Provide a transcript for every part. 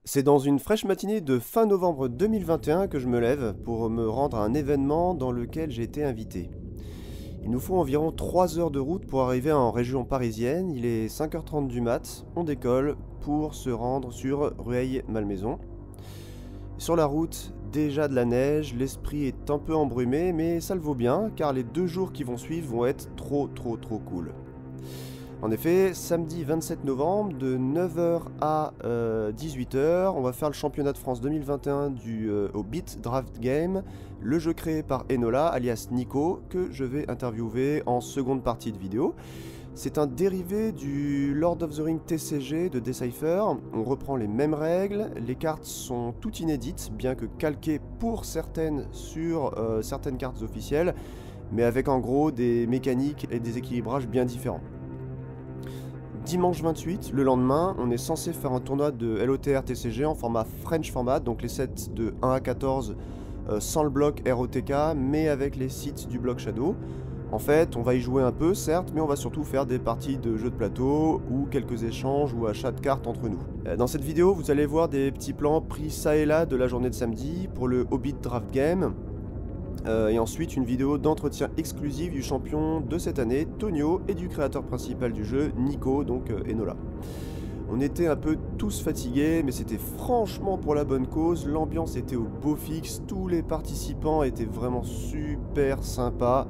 C'est dans une fraîche matinée de fin novembre 2021 que je me lève pour me rendre à un événement dans lequel j'ai été invité. Il nous faut environ 3 heures de route pour arriver en région parisienne. Il est 5h30 du mat, on décolle pour se rendre sur Rueil-Malmaison. Sur la route, déjà de la neige, l'esprit est un peu embrumé, mais ça le vaut bien car les 2 jours qui vont suivre vont être trop cool. En effet, samedi 27 novembre, de 9h à 18h, on va faire le championnat de France 2021 au Beat Draft Game, le jeu créé par Enola, alias Nico, que je vais interviewer en seconde partie de vidéo. C'est un dérivé du Lord of the Rings TCG de Decipher. On reprend les mêmes règles, les cartes sont toutes inédites, bien que calquées pour certaines sur certaines cartes officielles, mais avec en gros des mécaniques et des équilibrages bien différents. Dimanche 28, le lendemain, on est censé faire un tournoi de LOTR TCG en format French Format, donc les sets de 1 à 14 sans le bloc ROTK, mais avec les sites du bloc Shadow. En fait, on va y jouer un peu, certes, mais on va surtout faire des parties de jeux de plateau ou quelques échanges ou achats de cartes entre nous. Dans cette vidéo, vous allez voir des petits plans pris ça et là de la journée de samedi pour le Hobbit Draft Game. Et ensuite une vidéo d'entretien exclusif du champion de cette année, Tonio, et du créateur principal du jeu, Nico, donc Enola. On était un peu tous fatigués, mais c'était franchement pour la bonne cause, l'ambiance était au beau fixe, tous les participants étaient vraiment super sympas.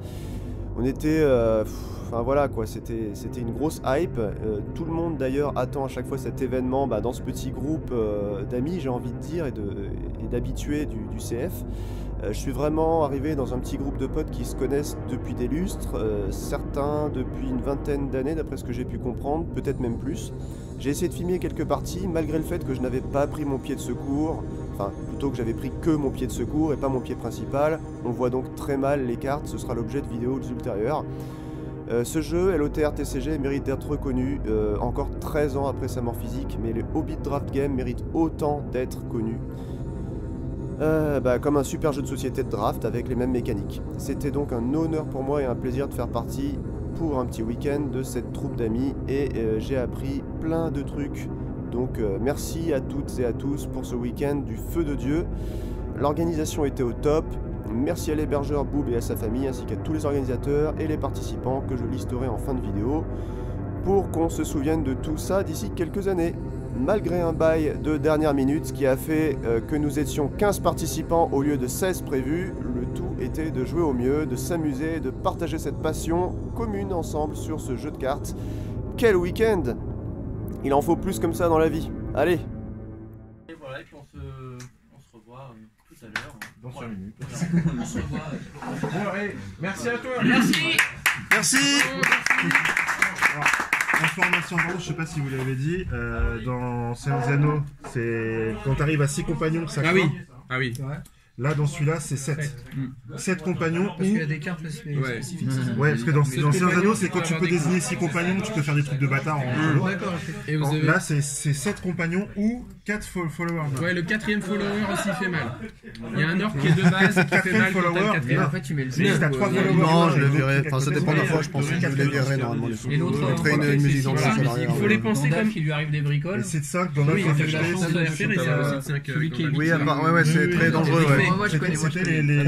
On était... Enfin voilà quoi, c'était une grosse hype. Tout le monde d'ailleurs attend à chaque fois cet événement dans ce petit groupe d'amis, j'ai envie de dire, et d'habitués du CF. Je suis vraiment arrivé dans un petit groupe de potes qui se connaissent depuis des lustres, certains depuis une vingtaine d'années d'après ce que j'ai pu comprendre, peut-être même plus. J'ai essayé de filmer quelques parties malgré le fait que je n'avais pas pris mon pied de secours, enfin plutôt que j'avais pris que mon pied de secours et pas mon pied principal. On voit donc très mal les cartes, ce sera l'objet de vidéos ultérieures. Ce jeu, LOTR TCG, mérite d'être reconnu encore 13 ans après sa mort physique, mais le Hobbit Draft Game mérite autant d'être connu. Comme un super jeu de société de draft avec les mêmes mécaniques. C'était donc un honneur pour moi et un plaisir de faire partie pour un petit week-end de cette troupe d'amis et j'ai appris plein de trucs. Donc merci à toutes et à tous pour ce week-end du feu de Dieu. L'organisation était au top. Merci à l'hébergeur Boob et à sa famille ainsi qu'à tous les organisateurs et les participants que je listerai en fin de vidéo pour qu'on se souvienne de tout ça d'ici quelques années. Malgré un bail de dernière minute qui a fait que nous étions 15 participants au lieu de 16 prévus, le tout était de jouer au mieux, de s'amuser, de partager cette passion commune ensemble sur ce jeu de cartes. Quel week-end! Il en faut plus comme ça dans la vie. Allez! Et voilà, et puis on se revoit tout à l'heure. Dans 5 minutes. On se revoit. Bon, allez, merci à toi. Merci! Merci! Information, je sais pas si vous l'avez dit, dans Seigneur des Anneaux, c'est quand tu arrives à 6 compagnons, ça Ah oui. Là, dans celui-là, c'est 7. 7 compagnons. Parce qu'il y a des cartes spécifiques. Ouais, parce que dans Seigneur des Anneaux, c'est quand tu peux désigner 6 compagnons, tu peux faire des trucs de bâtard en solo. D'accord, Et vous avez... Là, c'est 7 compagnons ou 4 followers. Ouais, le 4e follower aussi fait mal. Il y a un orc qui est de base et qui fait mal quand t'as le follower, 4e. en fait, tu mets le Si t'as 3 followers. Non, je les et verrai. l'autre Enfin, ça dépend de la fois, je pense que je les verrai normalement. Et l'autre, Je mettrai une musique dans le Voilà, salarié. il faut les penser comme... qui lui arrive des Et bricoles. c'est de ça que dans Oui, notre il a eu la chance de faire et ça aussi de 5 celui qui est Oui, ouais, c'est très dangereux, ouais. Moi, je connais. C'était les...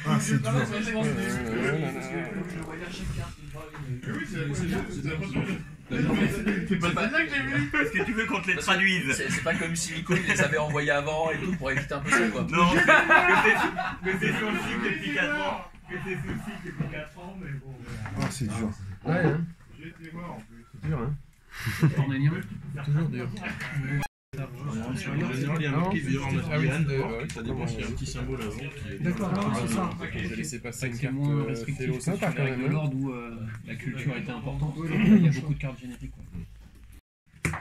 Ah, c'est dur. C'est pas ça que j'ai vu. Est-ce que tu veux qu'on te les traduise? C'est pas comme si Nico il les avait envoyés avant et tout pour éviter un peu ça quoi. Non, que c'est sous le cycle depuis 4 ans. Que c'est sous le cycle depuis 4 ans, mais bon. Ah, c'est dur. Ouais, hein. J'étais mort en plus. C'est dur, hein. Cornélien, toujours dur. Il y a marqué Violent Yann, ça dépend s'il y a un petit symbole avant qui est... D'accord, c'est ça. J'ai laissé passer une C'est carte moins restrictif Félo que sur sympa la quand règle de même. l'ordre où la culture était importante. Il y a beaucoup de cartes génétiques. Pour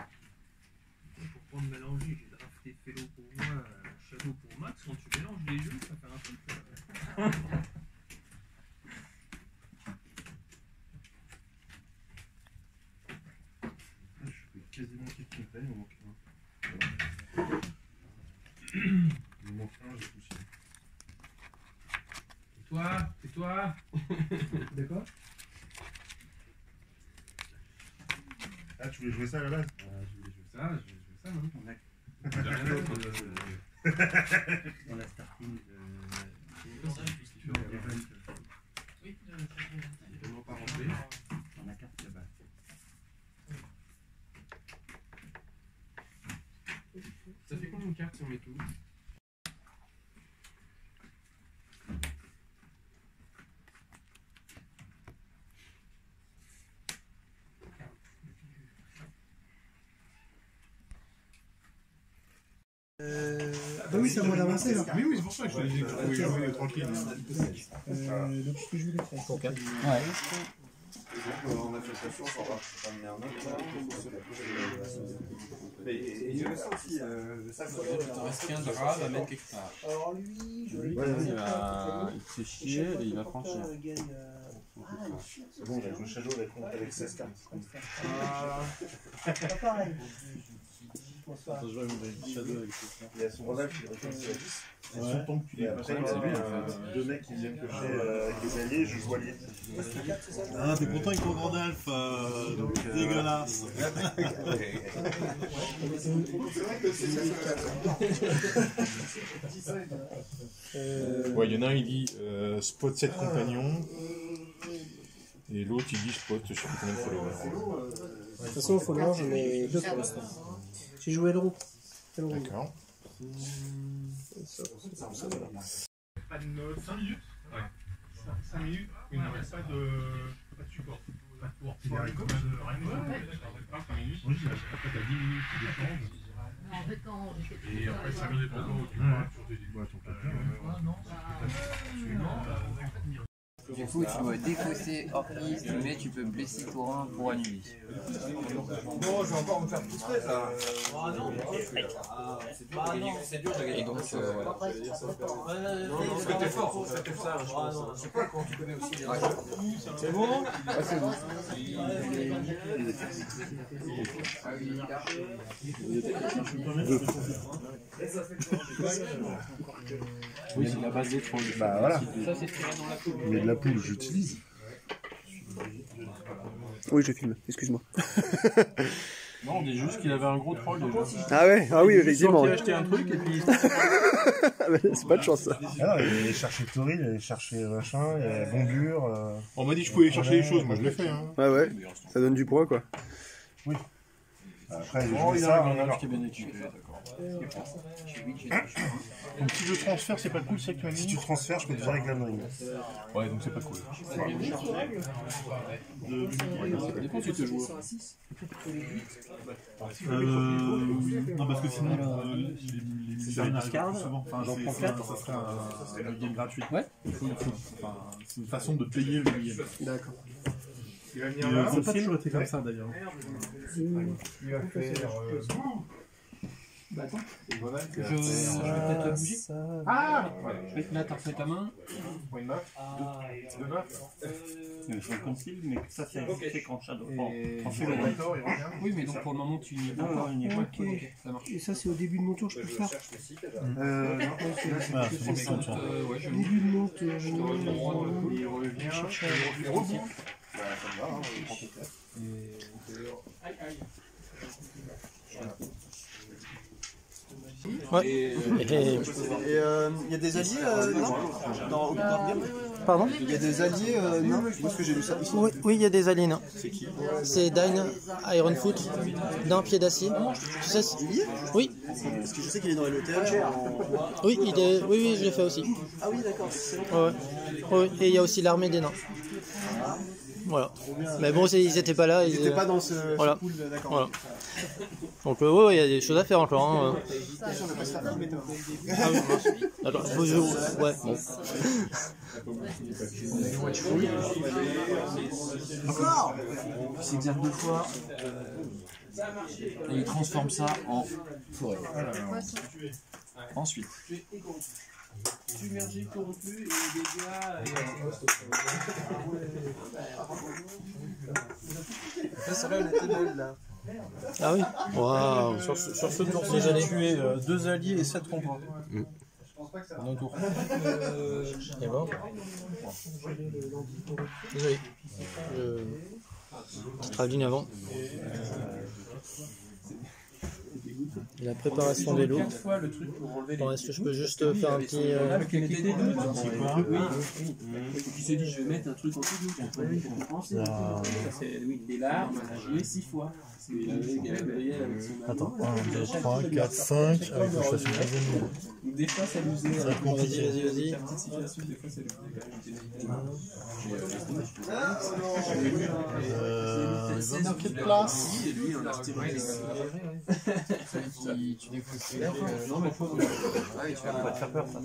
prendre mélanger, j'ai drafté Félo pour moi, Shadow pour Max. Quand tu mélanges les jeux, ça fait un truc. Je fais quasiment tout ce qu'il fait, il me manque un. Il me manque un, j'ai tout signé. Et toi? D'accord. tu voulais jouer ça à la base? Je voulais jouer ça, non? On a rien d'autre. On a starting. Oui, pas rentrer. On a carte là-bas. Ça fait combien de cartes si on met tout? Bah oui, c'est à moi d'avancer là. Oui, c'est pour ça que je te disais que tu pouvais jouer tranquille. Donc ce que je voulais faire. Ouais. En affectation, ça va ramener un autre. Et je reste aussi. Il te reste qu'un drap à mettre quelque part. Alors lui, je Il te fait chier et il va franchir. C'est bon, j'ai joué Shadow avec 16 cartes. pas pareil. Il y a son Rodolphe qui récolte sur 10. Et son tombe qu'il est. Après, il y a deux mecs qui viennent piocher avec des alliés, je joue allié. Ah, t'es content avec ton Rodolphe, dégueulasse. Ouais, il y en a un, il dit spot 7 compagnons. Et l'autre, il dit spot, je sais plus combien de followers. De toute façon, au follower, j'en ai 2 pour l'instant. J'ai joué Elrond. D'accord. Pas de notes, 5 minutes? Ouais. 5 minutes, mais il n'y a pas de support. Pas de tour. C'est rien de 5 minutes. Oui, après t'as 10 minutes qui dépendent. Et après 5 minutes de temps, tu parles sur des Du coup, tu dois défausser Orchis, mais tu peux blesser pour un pour annuler. Bon, je vais encore me faire tout près là. C'est dur de gagner. Et donc, parce que t'es fort, ça fait ça, je pense. Je sais pas quand tu connais aussi les règles. C'est bon? Ah, c'est bon. Oui, c'est la base des trolls. Bah voilà. Ça, c'est tiré dans la poule. Mais de la poule, j'utilise. Oui, je filme, excuse-moi. Non, on dit juste qu'il avait un gros troll déjà. Ah ouais, ah oui, effectivement. Il a acheté un truc et puis. C'est pas de chance ça. Ah, il allait chercher Toril, il allait chercher machin, il y avait Bondur. On m'a dit que je pouvais chercher les choses, moi je l'ai fait. Hein. Ouais, ouais, ça donne du poids quoi. Oui. Après, Oh, il y ça, a un arbre qui est bien équipé, d'accord. Donc si je transfère, c'est pas cool, c'est que tu m'as si mis. tu transfères, je peux te virer avec l'Amring. Ouais, donc c'est pas cool. Ça dépend si tu joues. Non, parce que sinon, les designs arrivent plus souvent. Enfin, j'en prends 4, ça serait un game gratuit. Ouais. Enfin, c'est une façon de payer le game. D'accord. Il va Et venir là. ça n'a pas toujours été comme ça d'ailleurs. Il va faire. Bah attends, je vais peut-être le bouger. Ah! Là, t'as refait ta main. Pour une meuf? Deux meufs? Je le concile, mais ça c'est fait quand Shadow. Quand fait le d'accord, il revient. Oui, mais donc pour le moment, tu n'y es pas encore. Ok. Ça marche. Et ça, c'est au début de mon tour, je peux le faire. Non, Voilà, c'est bon, c'est bon. Ouais, je Début de mon tour. te redonne le droit de il revient. chercher à le aussi. Bah, ça me va, hein, je prends ton tête. Ouais. Et il y a des alliés dans Game. Pardon? Il y a des alliés non? Où est-ce que j'ai lu ça ici? Oui, il y a des alliés nains. C'est qui? C'est Dine, Ironfoot, d'un pied d'acier. Tu sais, oui. Parce que je sais qu'il est dans l'hôtel. Oui, oui, je l'ai fait aussi. Ah oui, d'accord. Ouais. Oui, et il y a aussi l'armée des nains. Voilà. Mais bon, ils n'étaient pas là. Ils n'étaient pas dans ce pool, d'accord. Voilà. Donc, ouais, il y a des choses à faire encore. Hein. Ah oui, d'accord. Ouais, bon. Encore. Il s'exerce 2 fois. Et il transforme ça en forêt. Ensuite. Submergé, corrompu et dégâts. Ça là, elle était belle là. Ah oui. Waouh. Sur ce tour-ci, j'ai tué 2 alliés et 7 combats. En un tour. Et bon. Désolé. Travelling avant. Et la préparation des lots. Bon, est-ce que je peux juste faire un petit... Qui s'est dit je vais mettre un truc en dessous de des larmes, on a joué 6 fois. Attends, 1, 2, 3, 4, 5. Ah oui, faut que je fasse une deuxième. Des fois ça nous faisait. Vas-y. Ils ont manqué de place. Tu découvres. Non, mais faut. Ah, tu vas te faire peur, ça.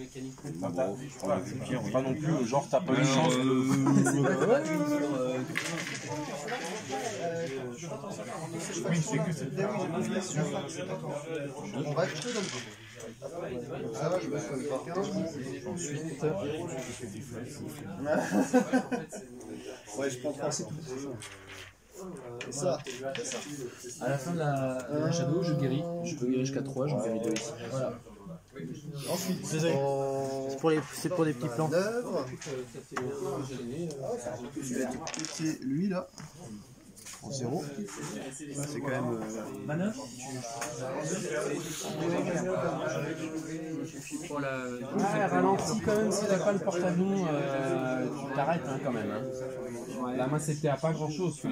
Pas non plus, genre, t'as pas eu chance Oui, c'est que c'est. On va acheter dans le jeu. Ça va, je me soigne quelqu'un. Ensuite. Ouais, je prends français tout de ça. À la fin de la shadow, je guéris. Je peux guérir jusqu'à 3, je me guéris 2 ici. Voilà. Ensuite, c'est pour des petits plans. Je vais péter lui là. En 0. C'est quand même. Manœuvre. Ralentis quand même, si t'as pas le porte-avions, tu t'arrêtes quand même. La main c'était à pas grand chose. Sur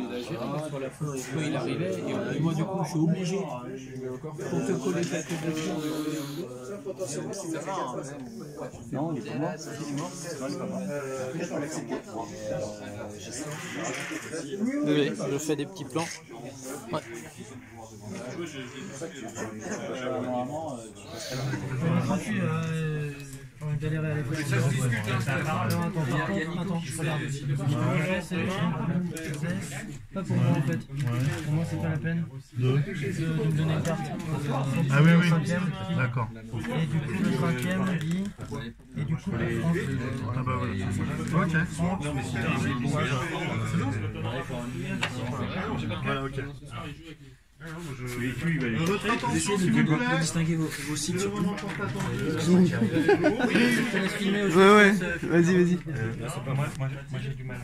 la fin, il arrivait et moi du coup je suis obligé pour te coller quelques blessures. Non, il est pas mort. Oui, je fais des petits plans. Ouais. On va galérer à l'époque. Ça se discute, attends, pas pour moi en fait. Pour moi c'est pas la peine de me donner une carte. Ah oui, d'accord. Et du coup le 5ème dit. Et du coup la France. Ah bah voilà. Ok. Voilà, ok. Essayez de distinguer vos cycles. Ouais, vas-y. C'est pas moi j'ai du mal.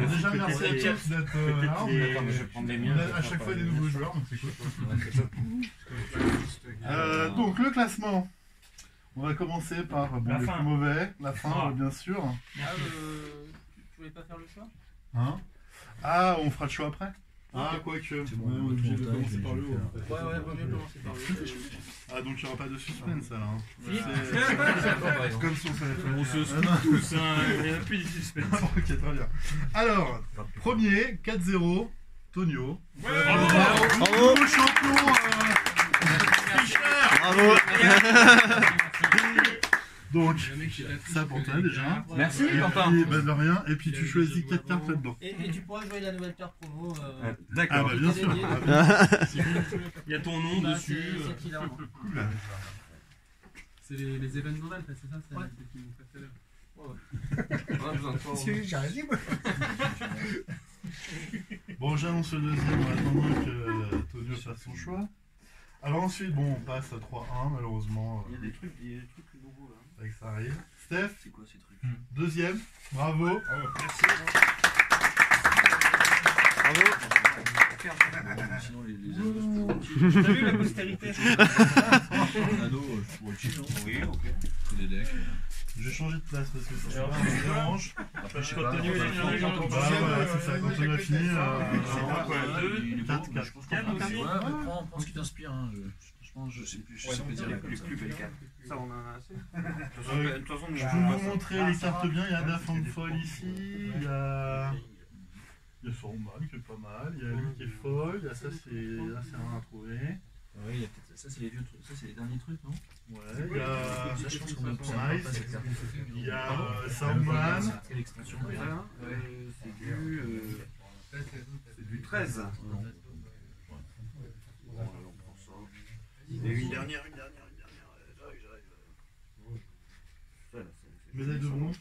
Déjà, merci à tous d'être là. Je vais prendre les miens. À chaque fois des nouveaux joueurs, donc c'est cool. Donc, le classement. On va commencer par les plus mauvais. La fin, bien sûr. Tu voulais pas faire le choix? Hein? Ah, on fera le choix après? Ah, quoique. On est obligé de commencer par le haut. Ouais, vaut mieux commencer par le haut. Ah, donc il n'y aura pas de suspense alors. C'est comme si on se spoute tous, il n'y a plus de suspense. Ok, très bien. Alors, premier, 4-0, Tonio. Bravo. Nouveau champion. Bravo. Donc, ça pour toi déjà. Merci, Quentin. Ben de rien. Et puis tu choisis 4 cartes là-dedans. Et tu pourras jouer la nouvelle carte promo. D'accord. Ah bah bien sûr. Il y a ton nom dessus. C'est les événements d'Alpha, c'est ça? C'est ce qu'ils m'ont fait tout à l'heure. J'arrive, moi. Bon, j'annonce le deuxième en attendant que Tonio fasse son choix. Alors ensuite, bon, on passe à 3-1, malheureusement. Il y a des trucs nouveaux là. Avec ça arrive. Steph, C'est quoi ces trucs? deuxième, bravo. Merci. Bravo. Sinon les T'as vu la postérité? ados, je pourrais le chier, non? Oui, ok. C'est des decks. Je vais changer de place parce que ça me dérange. Après, je sais Quand pas. Tonio est fini, j'entends Bah voilà, c'est ça, quand on a fini. 4, 4. prends ce qui t'inspire. Franchement, je sais plus dire les plus belles cartes. Ça, on en a assez. Je peux vous montrer les cartes bien. Il y a Dafan Folle ici. Il y a Sorman qui est pas mal. Il y a lui qui est folle. Il y a ça, c'est rien à trouver. Oui, il y a peut-être ça, c'est les vieux trucs. Ça, c'est les derniers trucs, non? Ouais, il y a. Ça, je pense qu'on a Nice. Il y a Soundman. Quelle extension? C'est du 13. Et une dernière. Médaille de bronze.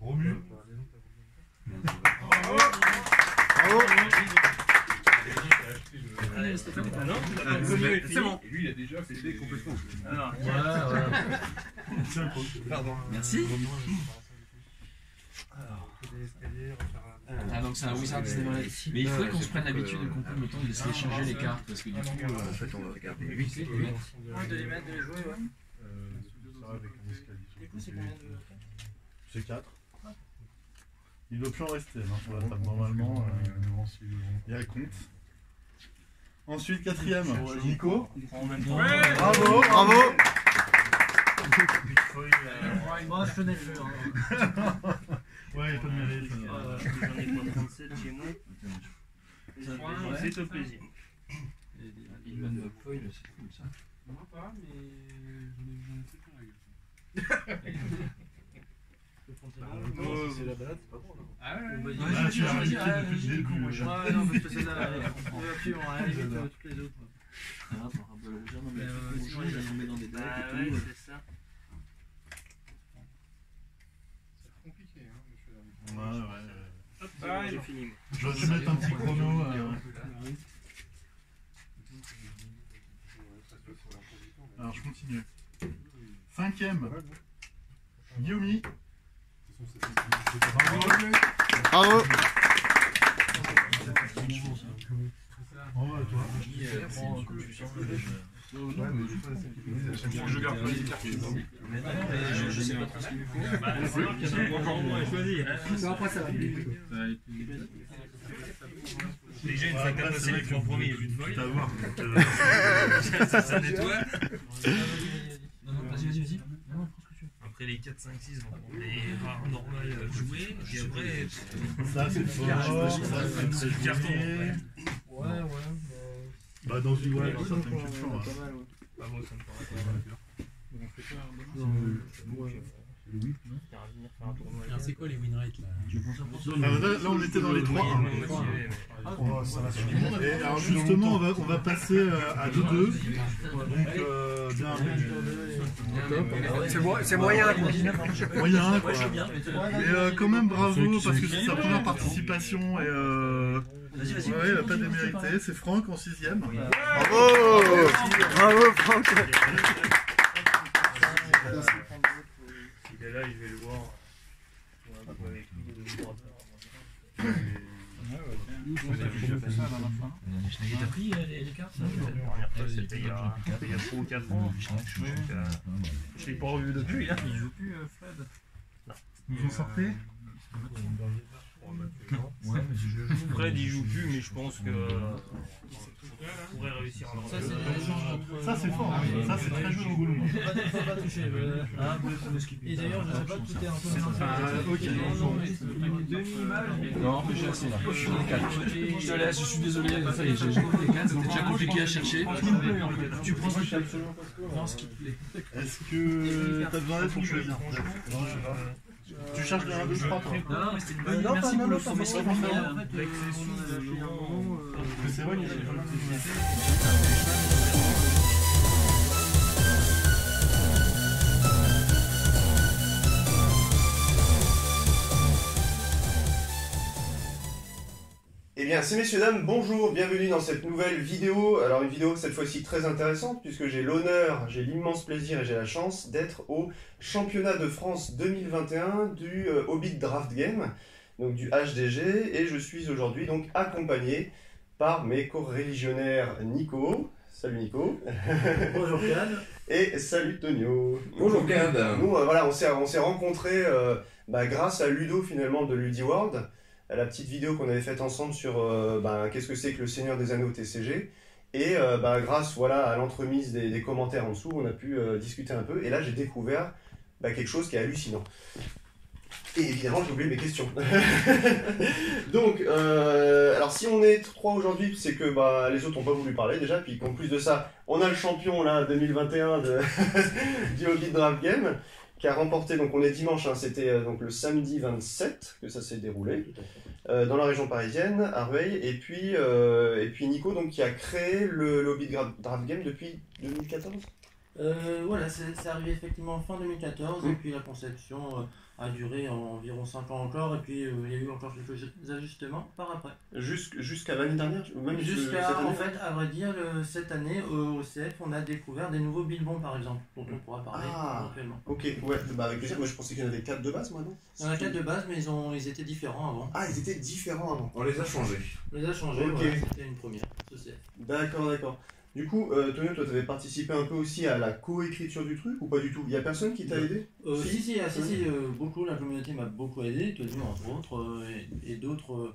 Romu. Bravo. C'est bon. Et lui, il a déjà fait des complètement. Tiens, Pardon. Merci. Ah donc c'est un Wizard Disneyland. Mais il faudrait qu'on se prenne l'habitude de comprendre le temps de se les changer les cartes parce que du coup en fait on va regarder 8 de les mettre, de les jouer ouais. Ça avec un escalier. Du coup c'est combien de... C'est 4. Il doit plus en rester sur la table normalement. Il y a le compte. Ensuite 4ème, Nico. Ouais. Bravo, bravo. Moi je connais le jeu. Ouais, il n'y a pas de mérite. J'en ai quoi 37 chez moi. C'est au plaisir. Il donne le foil, c'est cool ça. Moi pas, mais j'en ai fait plein la gueule. C'est la balade, c'est pas bon. Ah ouais, ah, tu as arrêté depuis le début. Ouais, non, parce que c'est là, on va plus, on va éviter toutes les autres. Ah, pour un peu le rougir, non mais sinon il va tomber dans des decks et tout. Ouais, c'est ça. C'est compliqué, Ouais. J'ai fini. Je vais te mettre un petit chrono. Alors je continue. 5ème, Yumi. Bravo. Bravo à toi. Je garde pas les cartes. Je sais pas trop ce qu'il me faut. Encore moins choisir. Après ça va. Déjà une fois que t'as passé les 3 premiers, il n'y a plus de feuilles. Ça nettoie. Vas-y. Après les 4, 5, 6 vont prendre les rares normales jouées. Et après. Ça c'est fort, ça c'est le carton. Ouais. Bah dans une ouais, ça t'as une question. Bah moi ça me paraît pas. Le 8, non? C'est quoi les win rates là? Là on était dans les 3. Et alors justement on va passer à 2-2. Donc C'est moyen. Moyen quoi. Et quand même bravo parce que c'est sa première participation et ouais, pas démérité. C'est Franck en 6ème. Bravo. Bravo Franck. Il est là, je vais le voir. T'as pris les cartes? C'était il y a 3 ou 4 ans. Je l'ai pas revu depuis. Il joue plus Fred. Vous sortez? Ouais, mais je joue. Fred il joue plus, mais je pense que on pourrait réussir à le remettre. Ça c'est fort, ça c'est très joli au boulot. Faut pas toucher. Et d'ailleurs, je sais pas tout est un peu ok. Non, mais j'ai assez là. Je te laisse, je suis désolé. Ça y est, j'ai compris les 4, c'était déjà compliqué à chercher. Tu prends ce qui te plaît. Est-ce que t'as besoin d'aide pour choisir? Tu cherches le 1, 2, 3, 3. Non, mais c'était une bonne idée. Merci pour le formation. C'est vrai qu'il y a Eh bien, ces messieurs dames, bonjour, bienvenue dans cette nouvelle vidéo. Alors une vidéo cette fois-ci très intéressante puisque j'ai l'honneur, j'ai l'immense plaisir et j'ai la chance d'être au championnat de France 2021 du Hobbit Draft Game, donc du HDG, et je suis aujourd'hui donc accompagné par mes co-religionnaires Nico. Salut Nico. Bonjour Cad. Et salut Tonio. Bonjour Cad. Nous voilà, on s'est rencontrés grâce à Ludo finalement de LudiWorld. La petite vidéo qu'on avait faite ensemble sur qu'est-ce que c'est que le Seigneur des Anneaux TCG. Et grâce à l'entremise des commentaires en dessous, on a pu discuter un peu. Et là, j'ai découvert quelque chose qui est hallucinant. Et évidemment, j'ai oublié mes questions. Donc, alors si on est 3 aujourd'hui, c'est que les autres n'ont pas voulu parler déjà. Puis en plus de ça, on a le champion là 2021 du Hobbit Draft Game, qui a remporté, donc on est dimanche, hein, c'était donc le samedi 27 que ça s'est déroulé, dans la région parisienne, à Rueil, et puis Nico, donc, qui a créé le Hobbit Draft Game depuis 2014. Voilà, c'est arrivé effectivement fin 2014, et puis la conception a duré environ 5 ans encore, et puis il y a eu encore quelques ajustements par après. Jusqu'à l'année dernière ou même Jusqu'à, cette année, en fait, à vrai dire, cette année, au CF, on a découvert des nouveaux bilbons, par exemple, dont on pourra parler éventuellement. Ok, ouais, bah avec plaisir. Moi, je pensais qu'il y en avait 4 de base, moi, non? Il y en a 4 de base, mais ils étaient différents avant. Ah, ils étaient différents avant. On les a changés. On les a changés, Ok. voilà, c'était une première, ce CF. D'accord. Du coup, Tonio, toi, tu avais participé un peu aussi à la coécriture du truc ou pas du tout? Il y a personne qui t'a aidé? Si, beaucoup. La communauté m'a beaucoup aidé, Tonio entre autres, et d'autres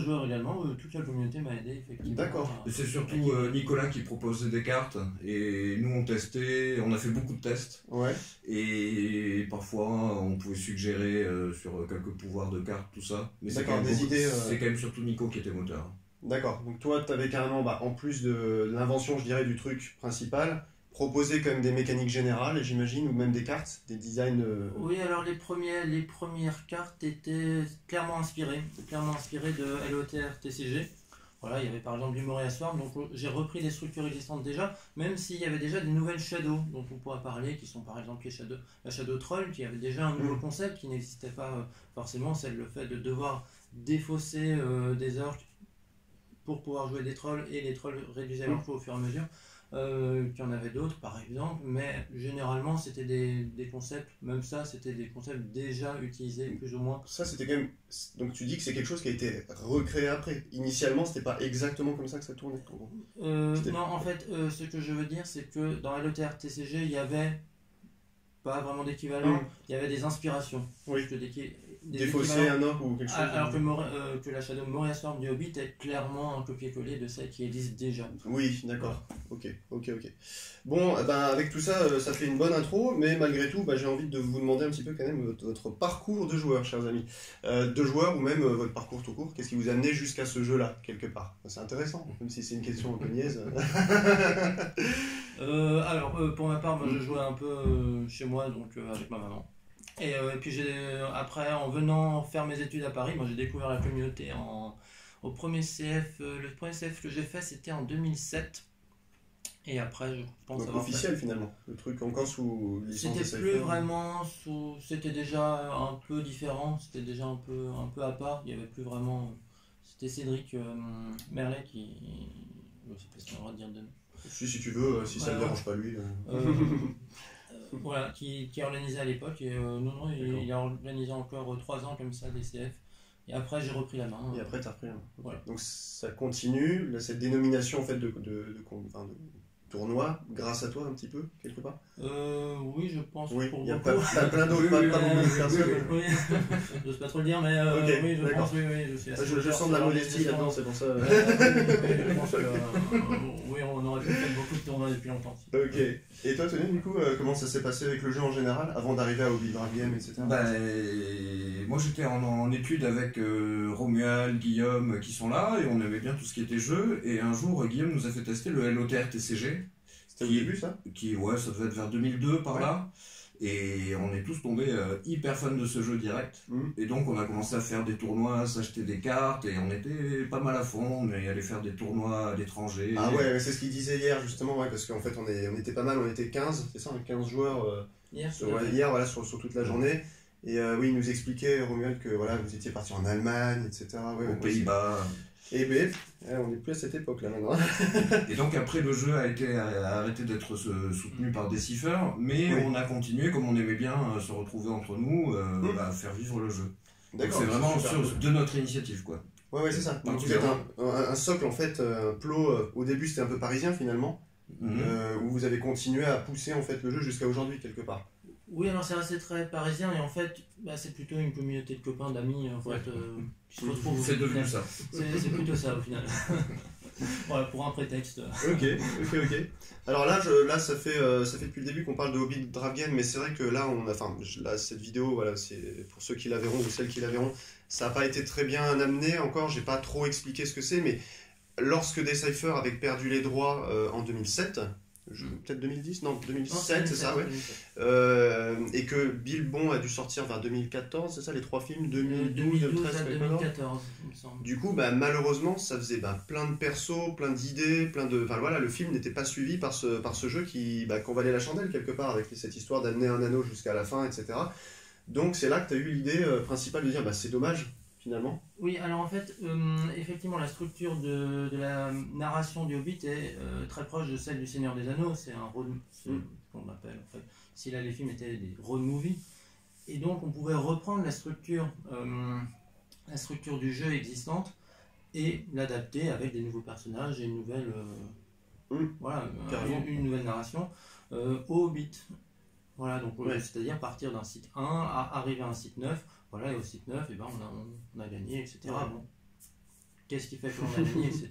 joueurs également. Toute la communauté m'a aidé, effectivement. D'accord. C'est surtout Nicolas qui proposait des cartes, et nous on testait, on a fait beaucoup de tests. Ouais. Et parfois on pouvait suggérer sur quelques pouvoirs de cartes, tout ça. Mais c'est D'accord, quand même des idées. C'est quand même surtout Nico qui était moteur. D'accord, donc toi, tu avais carrément, en plus de l'invention, je dirais, du truc principal, proposé quand même des mécaniques générales, j'imagine, ou même des cartes, des designs... Oui, alors les premières cartes étaient clairement inspirées de LOTR TCG. Voilà, il y avait par exemple du Moria Swarm, donc j'ai repris des structures existantes déjà, même s'il y avait déjà des nouvelles Shadows dont on pourra parler, qui sont par exemple la Shadow Troll, qui avait déjà un nouveau concept qui n'existait pas forcément, c'est le fait de devoir défausser des orques pour pouvoir jouer des trolls, et les trolls réduisaient leur coût au fur et à mesure. Qu'il y en avait d'autres par exemple, mais généralement c'était des concepts, même ça c'était des concepts déjà utilisés plus ou moins. Ça c'était quand même... Donc tu dis que c'est quelque chose qui a été recréé après. Initialement c'était pas exactement comme ça que ça tournait. Non, en fait ce que je veux dire c'est que dans LOTR TCG il y avait pas vraiment d'équivalent, il y avait des inspirations. Oui. Des défausser un orc ou quelque chose. Alors que la Shadow Moria Swarm du Hobbit est clairement un copier-coller de celle qui existe déjà. Oui, d'accord. Ok. Bon, avec tout ça, ça fait une bonne intro, mais malgré tout, j'ai envie de vous demander un petit peu quand même votre parcours de joueur, chers amis. De joueur ou même votre parcours tout court, qu'est-ce qui vous a amené jusqu'à ce jeu-là, quelque part? C'est intéressant, même si c'est une question un peu niaise. Alors, pour ma part, moi, je jouais un peu chez moi, donc avec ma maman. Et puis après, en venant faire mes études à Paris, moi j'ai découvert la communauté au premier CF. Le premier CF que j'ai fait, c'était en 2007. Et après, je pense donc officiel finalement, le truc encore sous licence. C'était plus vraiment sous. C'était déjà un peu différent, c'était déjà un peu à part. Il y avait plus vraiment. C'était Cédric Merlet qui. Je sais pas si on a le droit de dire de nom. Si tu veux, si ça ne dérange pas lui. Voilà, qui organisait à l'époque, et il a organisé encore 3 ans comme ça des CF, et après j'ai repris la main. Et après tu as repris la main. Voilà. Donc ça continue, là, cette dénomination en fait de tournoi, grâce à toi un petit peu, quelque part? Oui, je pense. Oui, pour il y a beaucoup. plein d'autres, pas beaucoup de personnes. Oui, j'ose pas trop le dire, mais oui, je pense, je suis assez je sens de la modestie là-dedans, c'est pour ça. Je pense que oui, on aurait pu faire beaucoup de tournois depuis longtemps. Ok. Et toi, Tony, du coup, comment ça s'est passé avec le jeu en général, avant d'arriver à Hobby Draft Game, etc. Moi j'étais en étude avec Romuald, Guillaume qui sont là, et on aimait bien tout ce qui était jeu, et un jour Guillaume nous a fait tester le LOTR TCG. C'était au début ça? Ouais, ça devait être vers 2002 par là. Et on est tous tombés hyper fans de ce jeu direct. Et donc on a commencé à faire des tournois, s'acheter des cartes, et on était pas mal à fond, on est allé faire des tournois à l'étranger. Ah ouais, c'est ce qu'il disait hier justement, parce qu'en fait on était pas mal, on était 15, c'est ça, 15 joueurs hier voilà, sur toute la journée. Et oui, il nous expliquait, Romuald, que voilà, vous étiez parti en Allemagne, etc. Aux Pays-Bas. Et on n'est plus à cette époque là maintenant. Et donc après le jeu a arrêté d'être soutenu par Decipher, mais on a continué, comme on aimait bien se retrouver entre nous, à faire vivre le jeu. Donc c'est vraiment de notre initiative quoi. Ouais, c'est ça. Donc vous êtes un socle en fait, un plot, au début c'était un peu parisien finalement, où vous avez continué à pousser en fait le jeu jusqu'à aujourd'hui quelque part. Oui, alors c'est assez très parisien, et en fait, c'est plutôt une communauté de copains, d'amis, en fait, qui se retrouvent. C'est devenu ça. C'est plutôt ça, au final. Voilà, pour un prétexte. Ok. Alors là, ça fait depuis le début qu'on parle de Hobby Draft Game, mais c'est vrai que là, cette vidéo, voilà, c'est pour ceux qui la verront ou celles qui la verront, ça n'a pas été très bien amené encore, j'ai pas trop expliqué ce que c'est, mais lorsque Decipher avait perdu les droits en 2007, peut-être 2010, non 2007, c'est ça, ouais. Et que Bilbon a dû sortir vers 2014, c'est ça, les 3 films, 2012, 2013, à 2014, il me semble. Du coup, malheureusement, ça faisait plein de persos, plein d'idées, voilà, le film n'était pas suivi par ce jeu qui valait la chandelle quelque part, avec cette histoire d'amener un anneau jusqu'à la fin, etc. Donc c'est là que tu as eu l'idée principale de dire bah, c'est dommage finalement. Oui, alors en fait, effectivement, la structure de la narration du Hobbit est très proche de celle du Seigneur des Anneaux. C'est un road, qu'on appelle en fait. Si là les films étaient des road movies, et donc on pouvait reprendre la structure du jeu existante et l'adapter avec des nouveaux personnages et une nouvelle, voilà, une nouvelle narration au Hobbit. Voilà, donc c'est-à-dire partir d'un site 1 à arriver à un site 9. Voilà, et au site 9, et ben on a gagné, etc. Bon. Qu'est-ce qui fait qu'on a gagné, etc.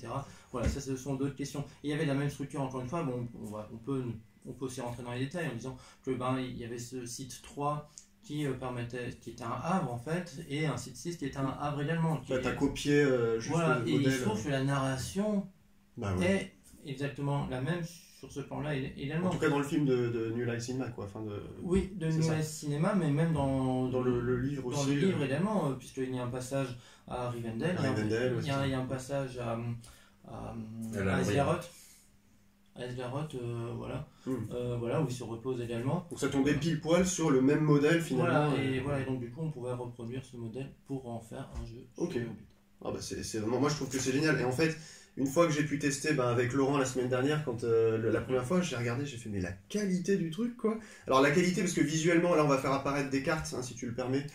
Voilà, ça ce sont d'autres questions. Et il y avait la même structure, encore une fois, bon, on peut aussi rentrer dans les détails en disant que il y avait ce site 3 qui était un havre en fait, et un site 6 qui était un havre également. Tu as copié juste voilà, le et modèle. il se trouve que la narration est exactement la même sur ce plan-là également. En tout cas dans le film de New Line Cinema, quoi. Enfin oui, de New Line Cinema, mais même dans le livre aussi. Dans le livre également, puisqu'il y a un passage à Rivendell, il y a un passage à Esgaroth. À Esgaroth, voilà. Voilà, où il se repose également. Donc ça tombait pile poil sur le même modèle finalement. Voilà, et donc du coup on pouvait reproduire ce modèle pour en faire un jeu. Ok. Ah bah c'est vraiment, moi je trouve que c'est génial. Et en fait, une fois que j'ai pu tester avec Laurent la semaine dernière, quand la première fois j'ai regardé, j'ai fait mais la qualité du truc quoi. Alors la qualité parce que visuellement là on va faire apparaître des cartes si tu le permets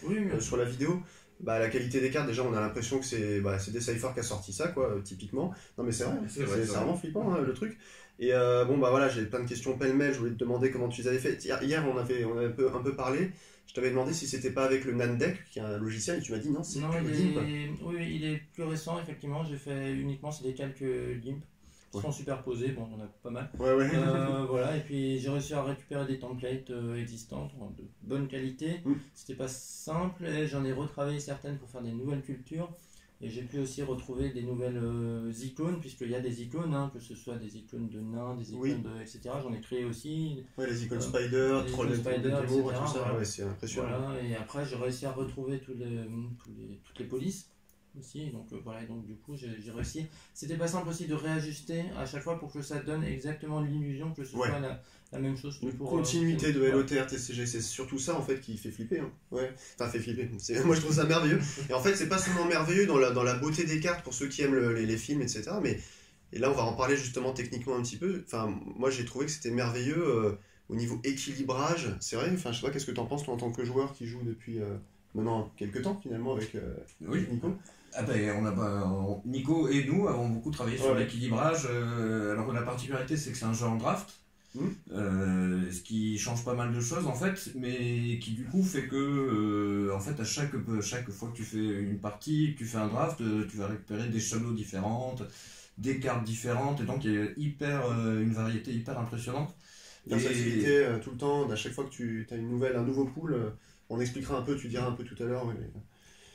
sur la vidéo. Bah la qualité des cartes déjà on a l'impression que c'est Decipher qui a sorti ça quoi typiquement. Non mais c'est vrai, c'est vraiment flippant le truc. Et bon bah voilà, j'ai plein de questions pêle-mêle, je voulais te demander comment tu les avais fait. Hier on avait un peu parlé. Je t'avais demandé si c'était pas avec le Nandeck, qui est un logiciel, et tu m'as dit non, c'est GIMP. Oui, il est plus récent, effectivement. J'ai fait uniquement des calques GIMP qui sont superposés. Bon, on en a pas mal. Voilà, et puis j'ai réussi à récupérer des templates existantes de bonne qualité. C'était pas simple, et j'en ai retravaillé certaines pour faire des nouvelles cultures. Et j'ai pu aussi retrouver des nouvelles icônes, puisqu'il y a des icônes, que ce soit des icônes de nains, des icônes etc. J'en ai créé aussi. Les icônes Spider, Troll Spider, etc. Tout ça, c'est impressionnant. Voilà, et après j'ai réussi à retrouver toutes les polices aussi. Donc voilà, et donc du coup j'ai réussi. C'était pas simple aussi de réajuster à chaque fois pour que ça donne exactement l'illusion que ce soit la même chose. Une continuité de LOTR TCG, c'est surtout ça en fait qui fait flipper. Enfin fait flipper, moi je trouve ça merveilleux. Et en fait c'est pas seulement merveilleux dans la beauté des cartes pour ceux qui aiment les films etc. Mais et là on va en parler justement techniquement un petit peu. Enfin moi j'ai trouvé que c'était merveilleux au niveau équilibrage. C'est vrai, enfin je sais pas qu'est-ce que t'en penses toi en tant que joueur qui joue depuis maintenant quelques temps finalement avec Nico. Ah ben, Nico et nous avons beaucoup travaillé sur l'équilibrage. Alors la particularité c'est que c'est un jeu en draft. Ce qui change pas mal de choses en fait, mais qui du coup fait que en fait à chaque fois que tu fais une partie, que tu fais un draft, tu vas récupérer des shadows différentes, des cartes différentes, et donc il y a une variété hyper impressionnante. Versatilité tout le temps, à chaque fois que tu as un nouveau pool, on expliquera un peu, tu diras un peu tout à l'heure.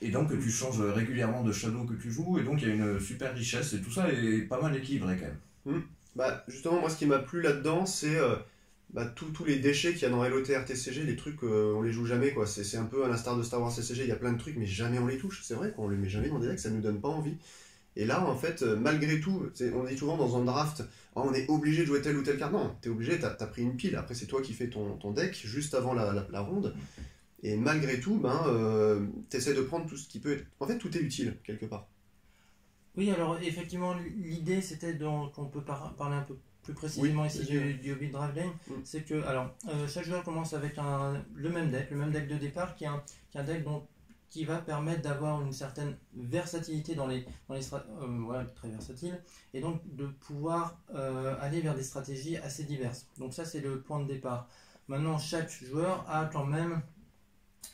Et donc tu changes régulièrement de shadow que tu joues, et donc il y a une super richesse, et tout ça est pas mal équilibré quand même. Bah justement moi ce qui m'a plu là-dedans c'est tous les déchets qu'il y a dans LOTR TCG, les trucs on les joue jamais quoi, c'est un peu à l'instar de Star Wars TCG, il y a plein de trucs mais jamais on les touche, c'est vrai qu'on les met jamais dans des decks, ça nous donne pas envie. Et là en fait malgré tout, on dit souvent dans un draft on est obligé de jouer telle ou telle carte, non, t'es obligé, t'as pris une pile, après c'est toi qui fais ton deck juste avant la ronde, et malgré tout t'essaies de prendre tout ce qui peut être, en fait tout est utile quelque part. Oui, alors effectivement, l'idée c'était qu'on peut parler un peu plus précisément ici du Hobbit Draft Game, c'est que chaque joueur commence avec le même deck de départ qui est un deck qui va permettre d'avoir une certaine versatilité dans les voilà, très versatile, et donc de pouvoir aller vers des stratégies assez diverses. Donc ça c'est le point de départ. Maintenant chaque joueur a quand même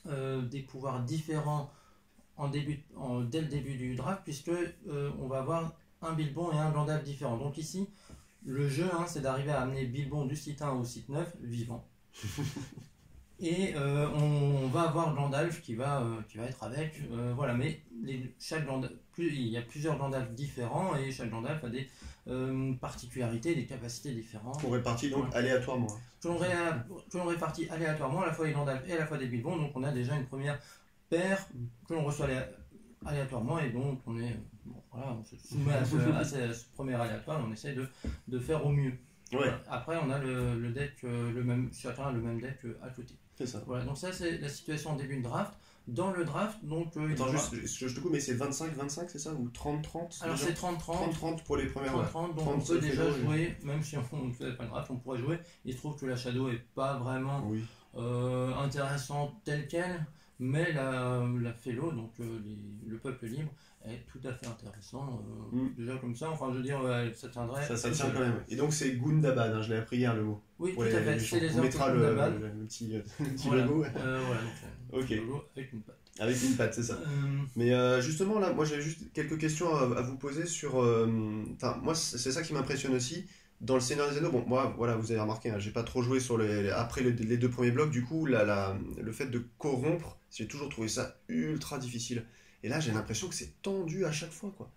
des pouvoirs différents dès le début du draft, puisque on va avoir un Bilbon et un Gandalf différent. Donc ici, le jeu, c'est d'arriver à amener Bilbon du site 1 au site 9 vivant. Et on va avoir Gandalf qui va être avec. Voilà, mais il y a plusieurs Gandalf différents, et chaque Gandalf a des particularités, des capacités différentes. On répartit donc aléatoirement. Que l'on répartit aléatoirement à la fois les Gandalf et à la fois des Bilbons, donc on a déjà une première paire que l'on reçoit aléatoirement, et donc on se soumet à ce premier aléatoire, et on essaie de faire au mieux. Voilà. Après on a le deck chacun a le même deck à côté. C'est ça. Voilà, donc ça c'est la situation en début de draft. Dans le draft, donc... Attends, juste, je te coupe, mais c'est 25-25, c'est ça? Ou 30-30? Alors c'est 30-30. 30-30 pour les premières. 30-30, donc on peut déjà jouer, même si on ne fait pas le draft, on pourrait jouer. Il se trouve que la Shadow est pas vraiment intéressante telle quelle, mais la Fellow, donc le peuple libre, est tout à fait intéressant. Déjà comme ça, enfin je veux dire, ça tiendrait... Ça tient quand même. Et donc c'est Gundabad, hein, je l'ai appris hier le mot. Oui, tout à fait, c'est les on mettra le petit logo. Voilà, donc ok. logo avec une patte. Avec une patte, c'est ça. Mais justement, là, moi j'avais juste quelques questions à vous poser sur... moi, c'est ça qui m'impressionne aussi. Dans le Seigneur des Anneaux, bon, moi, voilà, vous avez remarqué, hein, j'ai pas trop joué sur après les deux premiers blocs, du coup, le fait de corrompre, j'ai toujours trouvé ça ultra difficile. Et là, j'ai l'impression que c'est tendu à chaque fois, quoi.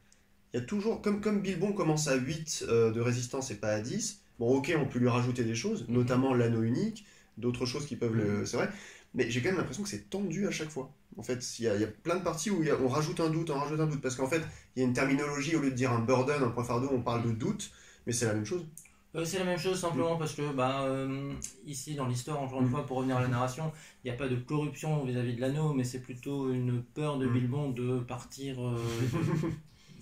Il y a toujours, comme Bilbon commence à 8 de résistance et pas à 10, bon, ok, on peut lui rajouter des choses, notamment l'anneau unique, d'autres choses qui peuvent c'est vrai, mais j'ai quand même l'impression que c'est tendu à chaque fois. En fait, il y a plein de parties où on rajoute un doute, parce qu'en fait, il y a une terminologie, au lieu de dire un burden, un point fardeau, on parle de doute, mais c'est la même chose. C'est la même chose simplement parce que ici dans l'histoire, encore une fois, pour revenir à la narration, il n'y a pas de corruption vis-à-vis de l'anneau, mais c'est plutôt une peur de Bilbon de partir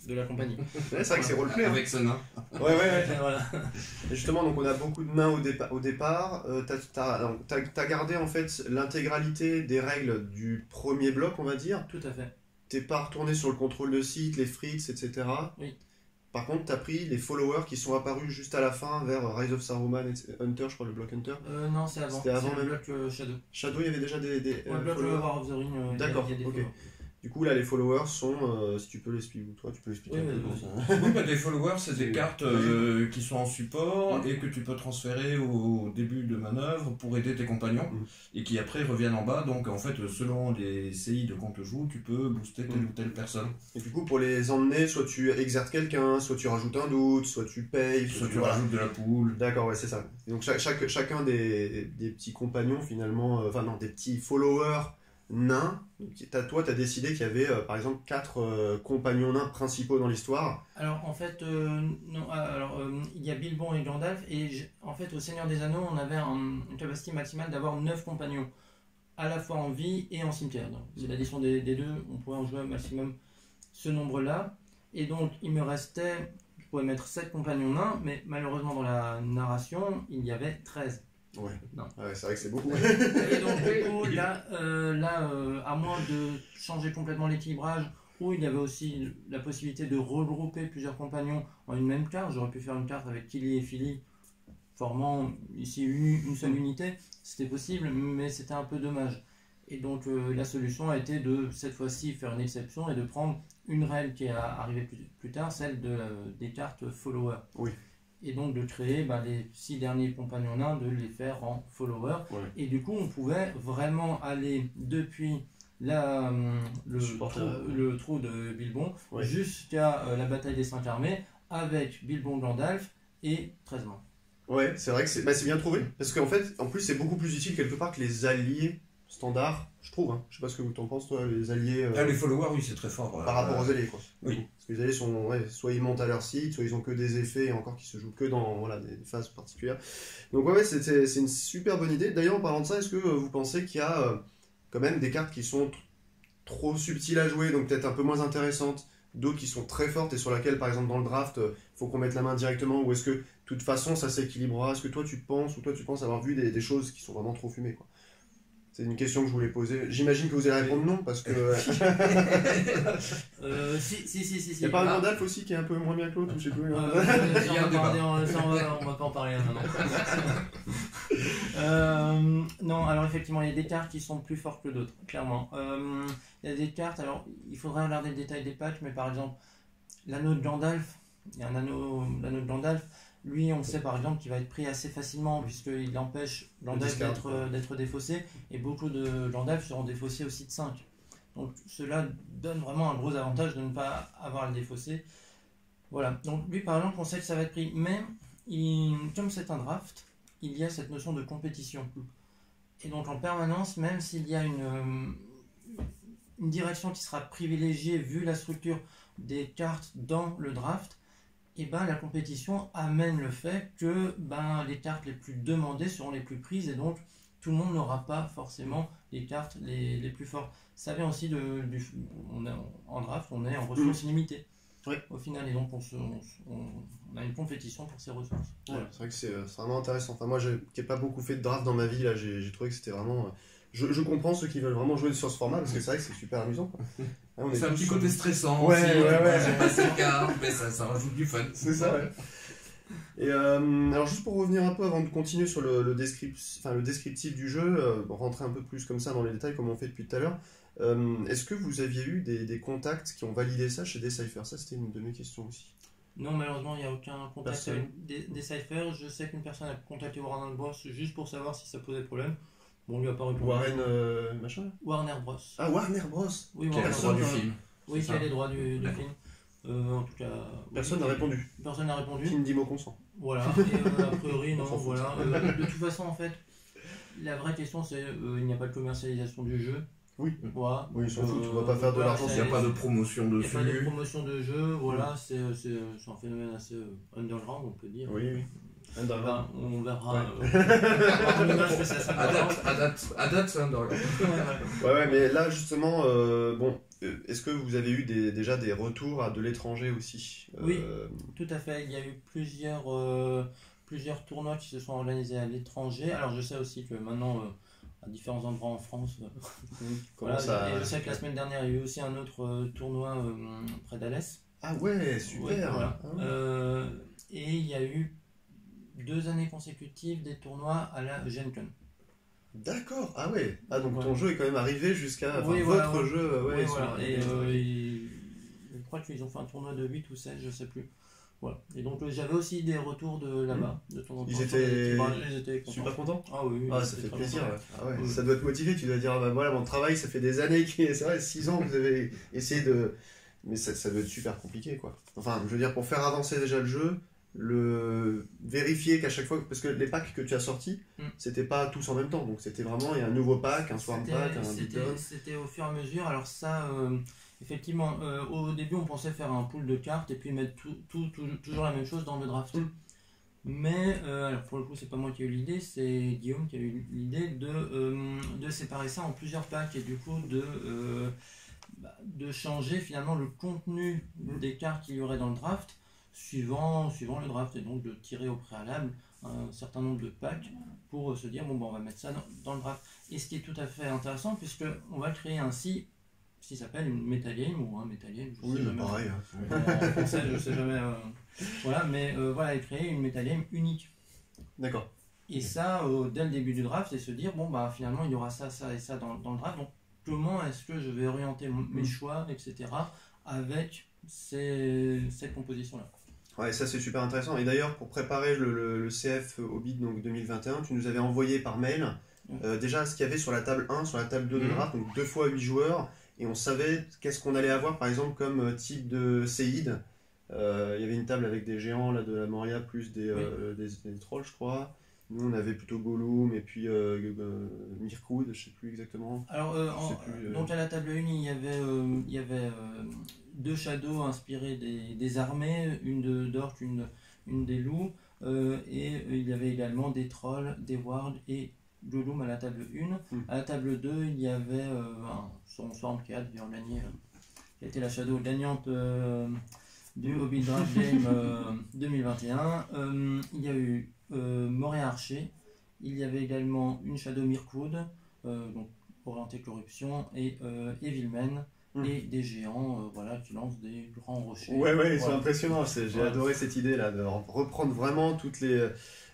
de la compagnie. Ouais, c'est vrai que c'est roleplay. Avec ce nain. Ouais. Voilà. Et justement, donc on a beaucoup de nains au départ. T'as gardé en fait l'intégralité des règles du premier bloc, on va dire. Tout à fait. T'es pas retourné sur le contrôle de site, les frites, etc. Oui. Par contre, tu as pris les followers qui sont apparus juste à la fin vers Rise of Saruman et Hunter, je crois, le bloc Hunter. Non, c'est avant. C'était avant le bloc Shadow. Shadow, il y avait déjà des le bloc War of the Ring. D'accord, ok. Du coup, là, les followers sont, si tu peux l'expliquer, toi, tu peux l'expliquer un peu. Oui, les followers, c'est des cartes qui sont en support et que tu peux transférer au début de manœuvre pour aider tes compagnons et qui après reviennent en bas. Donc, en fait, selon les CI de qu'on te joue, tu peux booster telle ou telle personne. Et du coup, pour les emmener, soit tu exerces quelqu'un, soit tu rajoutes un doute, soit tu payes, soit tu rajoutes de la poule. D'accord, ouais, c'est ça. Et donc, chacun des petits compagnons, finalement, des petits followers nains. Toi, tu as décidé qu'il y avait par exemple 4 compagnons nains principaux dans l'histoire. Alors en fait, il y a Bilbon et Gandalf, et en fait au Seigneur des Anneaux, on avait une capacité maximale d'avoir 9 compagnons, à la fois en vie et en cimetière. C'est l'addition des deux, on pouvait en jouer au maximum ce nombre-là. Et donc il me restait, je pouvais mettre 7 compagnons nains, mais malheureusement dans la narration, il y avait 13. Ouais, c'est vrai que c'est beaucoup. Et donc du coup, là, à moins de changer complètement l'équilibrage, où il y avait aussi la possibilité de regrouper plusieurs compagnons en une même carte, j'aurais pu faire une carte avec Kili et Philly, formant ici une seule unité, c'était possible, mais c'était un peu dommage. Et donc la solution a été de, cette fois-ci, faire une exception et de prendre une règle qui est arrivée plus tard, celle des cartes follower. Oui. Et donc de créer les 6 derniers compagnons nains, de les faire en follower. Ouais. Et du coup, on pouvait vraiment aller depuis le trou de Bilbon jusqu'à la bataille des 5 armées avec Bilbon, Gandalf et 13 membres. Ouais, c'est vrai que c'est bien trouvé. Parce qu'en fait, en plus, c'est beaucoup plus utile quelque part que les alliés standards, je trouve. Hein. Je sais pas ce que vous t'en penses, toi, les alliés. Les followers, oui, c'est très fort. Par rapport aux alliés, quoi. Oui. Parce que les alliés sont, soit ils montent à leur site, soit ils ont que des effets, et encore qui se jouent que dans des phases particulières. Donc, c'est une super bonne idée. D'ailleurs, en parlant de ça, est-ce que vous pensez qu'il y a quand même des cartes qui sont trop subtiles à jouer, donc peut-être un peu moins intéressantes, d'autres qui sont très fortes et sur laquelle, par exemple, dans le draft, il faut qu'on mette la main directement, ou est-ce que, de toute façon, ça s'équilibrera? Est-ce que toi, tu penses avoir vu des choses qui sont vraiment trop fumées, quoi? C'est une question que je voulais poser. J'imagine que vous allez répondre non, parce que... Si. Il n'y a pas un Gandalf aussi qui est un peu moins bien que l'autre, ou je sais plus. On va pas en parler maintenant. Non, alors effectivement, il y a des cartes qui sont plus fortes que d'autres, clairement. Il y a des cartes, alors il faudrait regarder le détail des patchs, mais par exemple, l'anneau de Gandalf, il y a l'anneau de Gandalf, lui, on sait par exemple qu'il va être pris assez facilement puisqu'il empêche Gandalf d'être défaussé, et beaucoup de Gandalf seront défaussés aussi de 5. Donc cela donne vraiment un gros avantage de ne pas avoir à le défausser. Voilà, donc lui par exemple on sait que ça va être pris, mais comme c'est un draft, il y a cette notion de compétition. Et donc en permanence, même s'il y a une direction qui sera privilégiée vu la structure des cartes dans le draft, et la compétition amène le fait que les cartes les plus demandées seront les plus prises, et donc tout le monde n'aura pas forcément les cartes les plus fortes. Ça vient aussi en draft, on est en ressources limitées. Au final, et donc on a une compétition pour ces ressources. Ouais, c'est vrai que c'est vraiment intéressant. Enfin, moi, qui n'ai pas beaucoup fait de draft dans ma vie, là, j'ai trouvé que c'était vraiment... Je comprends ceux qui veulent vraiment jouer sur ce format, parce que c'est vrai que c'est super amusant. C'est un petit côté stressant aussi. J'ai passé le cartes, mais ça rajoute du fun. C'est ça, ouais. Et alors juste pour revenir un peu avant de continuer sur le descriptif du jeu, rentrer un peu plus comme ça dans les détails comme on fait depuis tout à l'heure, est-ce que vous aviez eu des contacts qui ont validé ça chez Decipher? Ça c'était une de mes questions aussi. Non, malheureusement il n'y a aucun contact avec Decipher. Je sais qu'une personne a contacté Warner Bros juste pour savoir si ça posait problème. Bon, on lui a pas répondu. Warner Bros. Ah, Warner Bros. Oui, qui a les droits du film. Oui, qui a les droits du film. En tout cas, personne n'a répondu. Personne n'a répondu. Qui me dit mot consent. Voilà, et a priori, non, voilà. De toute façon, en fait, la vraie question, c'est il n'y a pas de commercialisation du jeu. Oui. Voilà. Oui, ils s'en foutent, tu vas pas faire de l'argent. Il n'y a pas de promotion dessus. Il n'y a pas de promotion de jeu, voilà, c'est un phénomène assez underground, on peut dire. Oui. Enfin, on verra. À date, c'est underground. Ouais, mais là, justement, est-ce que vous avez eu déjà des retours de l'étranger aussi? Oui, tout à fait. Il y a eu plusieurs tournois qui se sont organisés à l'étranger. Alors, je sais aussi que maintenant, à différents endroits en France, je sais que la semaine dernière, il y a eu aussi un autre tournoi près d'Alès. Ah ouais, super. Ouais, voilà. Et il y a eu 2 années consécutives des tournois à la Gen Con. D'accord, ah ouais. Ah donc ton jeu est quand même arrivé jusqu'à votre jeu. Ouais, voilà. Et je crois qu'ils ont fait un tournoi de 8 ou 16, je sais plus. Voilà. Et donc j'avais aussi des retours de là-bas, de temps en temps. Ils étaient super contents. Ah oui. Ah, ça fait plaisir. Ah ouais. Ça doit te motiver, tu dois dire ah bah voilà mon travail, ça fait des années, c'est vrai, 6 ans que vous avez essayé de... Mais ça doit être super compliqué quoi. Enfin, je veux dire, pour faire avancer déjà le jeu, vérifier qu'à chaque fois, parce que les packs que tu as sortis, c'était pas tous en même temps, donc c'était vraiment, il y a un nouveau pack, un swarm pack, un beatdown. C'était au fur et à mesure, alors ça, effectivement, au début on pensait faire un pool de cartes et puis mettre toujours la même chose dans le draft. Mais, alors pour le coup c'est pas moi qui ai eu l'idée, c'est Guillaume qui a eu l'idée de séparer ça en plusieurs packs et du coup de changer finalement le contenu des cartes qu'il y aurait dans le draft suivant le draft, et donc de tirer au préalable un certain nombre de packs pour se dire on va mettre ça dans le draft. Et ce qui est tout à fait intéressant, puisque on va créer ainsi ce qui s'appelle une metagame ou un metagame, je sais jamais. Pareil. En français, je sais jamais. Voilà, mais voilà, et créer une metagame unique. D'accord. Et ça, dès le début du draft, et se dire finalement il y aura ça, ça et ça dans le draft. Donc comment est-ce que je vais orienter mes choix, etc. avec cette composition-là. Ouais, ça c'est super intéressant. Et d'ailleurs, pour préparer le CF Hobbit donc 2021, tu nous avais envoyé par mail déjà ce qu'il y avait sur la table 1, sur la table 2 de draft, donc 2 fois 8 joueurs, et on savait qu'est-ce qu'on allait avoir par exemple comme type de séide. Il y avait une table avec des géants là, de la Moria plus des trolls, je crois. Nous on avait plutôt Gollum et puis Mirkwood, je sais plus exactement. Alors donc à la table 1 il y avait 2 shadows inspirés des armées, une d'orques, une des loups, et il y avait également des trolls, des wargs et Gollum à la table 1. À la table 2 il y avait son Swarm 4, Virlanier, qui a été la shadow gagnante du Hobbit Draft Game 2021. Il y a eu Moria Archer, il y avait également une Shadow Mirkwood, donc orientée corruption, et Evilmen, et des géants qui lancent des grands rochers. Ouais, ils sont impressionnants, j'ai adoré cette idée là, de reprendre vraiment toutes les...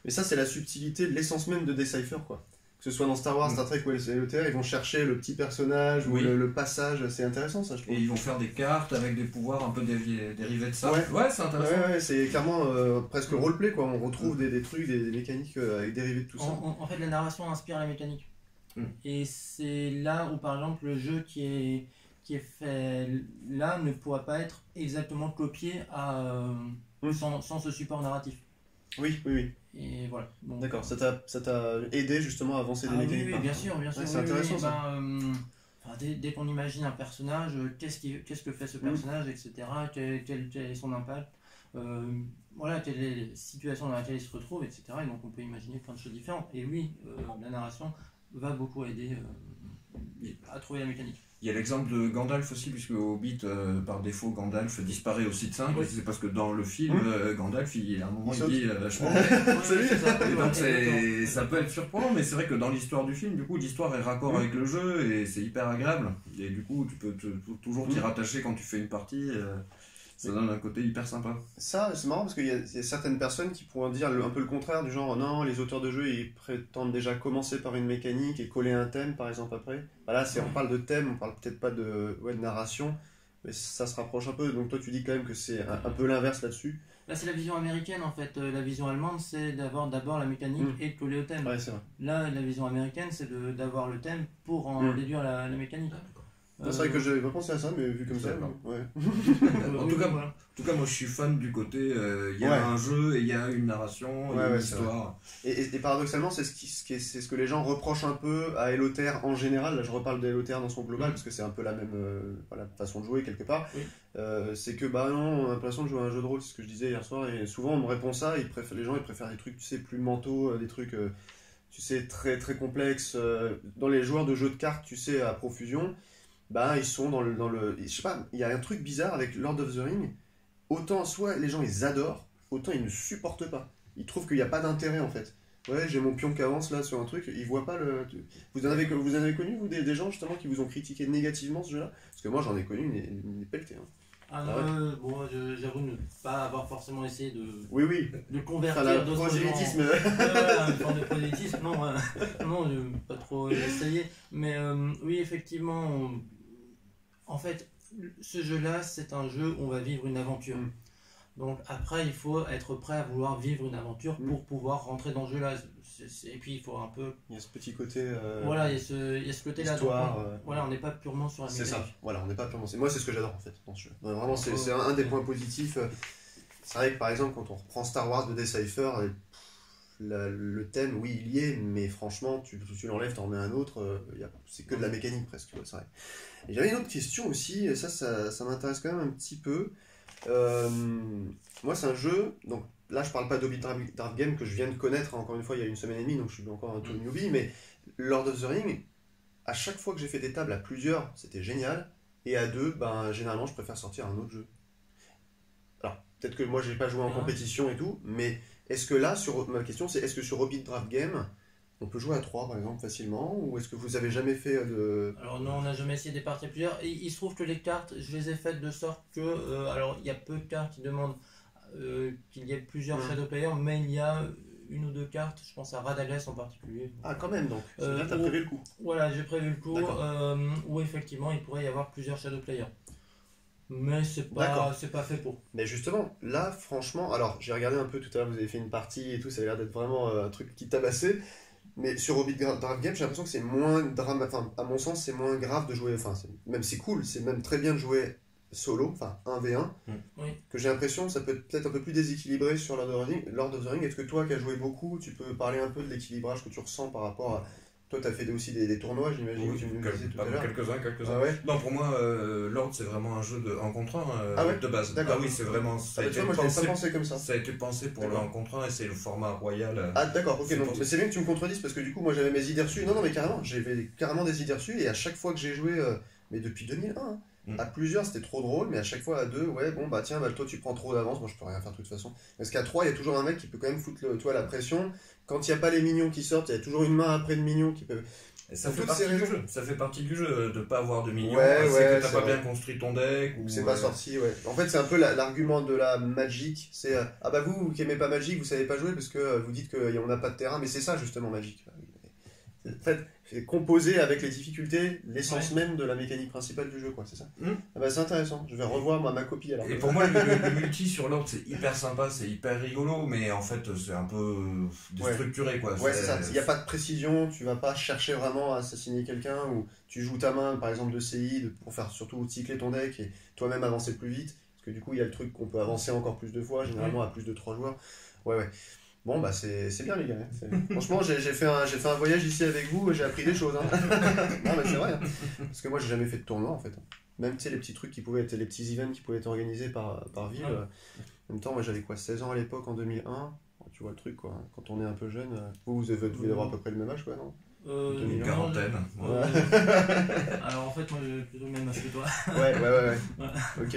Mais ça c'est la subtilité de l'essence même de Decipher quoi. Que ce soit dans Star Wars, Star Trek ou LOTR, ils vont chercher le petit personnage ou le passage, c'est intéressant ça je trouve. Et ils vont faire des cartes avec des pouvoirs un peu dérivés de ça. Ouais, c'est intéressant. Ouais, c'est clairement presque roleplay quoi, on retrouve des trucs, des mécaniques avec dérivés de tout ça. En fait la narration inspire la mécanique. Et c'est là où par exemple le jeu qui est fait là ne pourra pas être exactement copié sans ce support narratif. Oui. Et voilà. D'accord, ça t'a aidé justement à avancer des mécaniques. Oui, bien sûr. C'est intéressant ça. Dès qu'on imagine un personnage, qu'est-ce que fait ce personnage, etc. Quel est son impact, quelle est la situation dans laquelle il se retrouve, etc. Et donc on peut imaginer plein de choses différentes. Et oui, la narration va beaucoup aider à trouver la mécanique. Il y a l'exemple de Gandalf aussi, puisque au Hobbit, par défaut, Gandalf disparaît au site 5, et c'est parce que dans le film, Gandalf, à un moment, il dit je m'en vais. Et donc ça peut être surprenant, mais c'est vrai que dans l'histoire du film, du coup, l'histoire est raccord avec le jeu, et c'est hyper agréable. Et du coup, tu peux toujours t'y rattacher quand tu fais une partie. Ça donne un côté hyper sympa. Ça, c'est marrant parce qu'il y a certaines personnes qui pourront dire un peu le contraire, du genre non, les auteurs de jeux ils prétendent déjà commencer par une mécanique et coller un thème par exemple après. Voilà, on parle de thème, on parle peut-être pas de narration, mais ça se rapproche un peu. Donc toi tu dis quand même que c'est un peu l'inverse là-dessus. Là c'est la vision américaine en fait. La vision allemande c'est d'avoir d'abord la mécanique et de coller au thème. Ouais, c'est vrai. Là la vision américaine c'est d'avoir le thème pour en déduire la mécanique. C'est vrai que j'avais pas pensé à ça, mais vu comme ça, ouais. En tout cas, moi je suis fan du côté, il y a un jeu et il y a une narration, il y a une histoire. Et paradoxalement, c'est ce que les gens reprochent un peu à Eloter en général. Là, je reparle d'Eloter dans son global parce que c'est un peu la même façon de jouer quelque part. C'est que bah non, on a l'impression de jouer à un jeu de rôle, c'est ce que je disais hier soir. Et souvent, on me répond ça. Les gens ils préfèrent des trucs, tu sais, plus mentaux, des trucs, tu sais, très très complexes. Dans les joueurs de jeux de cartes, tu sais, à profusion. Bah, ils sont dans le. Je sais pas, il y a un truc bizarre avec Lord of the Rings. Autant, soit les gens ils adorent, autant ils ne supportent pas. Ils trouvent qu'il n'y a pas d'intérêt en fait. Ouais, j'ai mon pion qui avance là sur un truc, ils voient pas le. Vous en avez connu, vous, des gens justement qui vous ont critiqué négativement ce jeu-là? Parce que moi j'en ai connu une pelletée. Hein. Bon, j'avoue ne pas avoir forcément essayé de convertir le d'autres prosélytisme. Une forme de prosélytisme, non, pas trop essayé. Mais oui, effectivement, en fait, ce jeu-là, c'est un jeu où on va vivre une aventure. Donc après, il faut être prêt à vouloir vivre une aventure pour pouvoir rentrer dans ce jeu-là. Et puis il faut un peu... Il y a ce petit côté... Voilà, il y a ce côté-là. Voilà, on n'est pas purement sur la mécanique. C'est ça, voilà, on n'est pas purement... Moi, c'est ce que j'adore en fait dans ce jeu. Vraiment, c'est un des points positifs. C'est vrai que par exemple, quand on reprend Star Wars de Decipher, le thème, oui, il y est, mais franchement, tu l'enlèves, t'en remets un autre, c'est que de la mécanique presque, c'est vrai. Et j'avais une autre question aussi, et ça m'intéresse quand même un petit peu. Moi, c'est un jeu, donc là, je parle pas d'Hobbit Draft Game que je viens de connaître, encore une fois, il y a une semaine et demie, donc je suis encore un tout newbie, mais Lord of the Rings, à chaque fois que j'ai fait des tables à plusieurs, c'était génial, et à deux, ben, généralement, je préfère sortir un autre jeu. Alors, peut-être que moi, j'ai pas joué en compétition et tout, mais est-ce que là, ma question, c'est est-ce que sur Hobbit Draft Game, on peut jouer à 3 par exemple facilement, ou est-ce que vous avez jamais fait de... Alors non, on n'a jamais essayé des parties à plusieurs. Et il se trouve que les cartes, je les ai faites de sorte que... alors il y a peu de cartes qui demandent qu'il y ait plusieurs shadow players, mais il y a une ou deux cartes, je pense à Radagast en particulier. Ah quand même, donc c'est-à-dire que tu as prévu le coup. Voilà, j'ai prévu le coup, où effectivement il pourrait y avoir plusieurs shadow players. Mais c'est pas fait pour. Mais justement, là franchement, alors j'ai regardé un peu tout à l'heure, vous avez fait une partie et tout, ça a l'air d'être vraiment un truc qui tabassait. Mais sur Hobbit Draft Game, j'ai l'impression que c'est moins à mon sens, c'est moins grave de jouer. Même c'est cool, c'est même très bien de jouer solo, enfin 1v1. Que j'ai l'impression que ça peut être peut-être un peu plus déséquilibré sur Lord of the Rings. Est-ce que toi qui as joué beaucoup, tu peux parler un peu de l'équilibrage que tu ressens par rapport à. Toi, tu as fait aussi des tournois, j'imagine, que tu nous disais tout à l'heure. Quelques-uns. Ah ouais. Non, pour moi, Lord, c'est vraiment un jeu de 1 contre 1 de base. D'accord. Ah oui, c'est vraiment. Ça a été pensé comme ça. Ça a été pensé pour le 1 contre 1 et c'est le format royal. Ah d'accord, ok. Mais c'est bien que tu me contredises parce que du coup, moi j'avais mes idées reçues. Non, mais carrément, j'avais carrément des idées reçues et à chaque fois que j'ai joué, mais depuis 2001, à plusieurs c'était trop drôle, mais à chaque fois à deux, ouais, bon bah tiens, toi tu prends trop d'avance, moi je peux rien faire de toute façon. Parce qu'à 3, il y a toujours un mec qui peut quand même foutre la pression. Quand il n'y a pas les minions qui sortent, il y a toujours une main après le mignon qui peut. Et ça fait partie du jeu. Ça fait partie du jeu de pas avoir de minions. C'est que t'as pas bien construit ton deck. Ou c'est pas sorti, ouais. En fait, c'est un peu l'argument de la Magic. C'est ah bah vous qui aimez pas Magic, vous savez pas jouer parce que vous dites qu'on n'a pas de terrain, mais c'est ça justement Magic. En fait, c'est composer avec les difficultés l'essence même de la mécanique principale du jeu, quoi, c'est ça. Ah bah c'est intéressant, je vais revoir ma copie alors. Et pour moi, le multi sur Lord, c'est hyper sympa, c'est hyper rigolo, mais en fait, c'est un peu déstructuré, quoi. Ouais, c'est ça, il n'y a pas de précision, tu vas pas chercher vraiment à assassiner quelqu'un, ou tu joues ta main, par exemple, de CI, pour faire surtout cycler ton deck et toi-même avancer plus vite, parce que du coup, il y a le truc qu'on peut avancer encore plus de fois, généralement à plus de 3 joueurs. Ouais. Bon bah c'est bien les gars. Franchement j'ai fait un voyage ici avec vous et j'ai appris des choses. Hein. Non mais c'est vrai. Hein. Parce que moi j'ai jamais fait de tournoi en fait. Même tu sais les petits trucs qui pouvaient être les petits events qui pouvaient être organisés par ville. En même temps moi j'avais 16 ans à l'époque en 2001. Tu vois le truc quoi. Quand on est un peu jeune, vous devez avoir à peu près le même âge quoi non? Une quarantaine. Alors en fait, moi j'ai plutôt le même âge que toi. Ouais. Ok.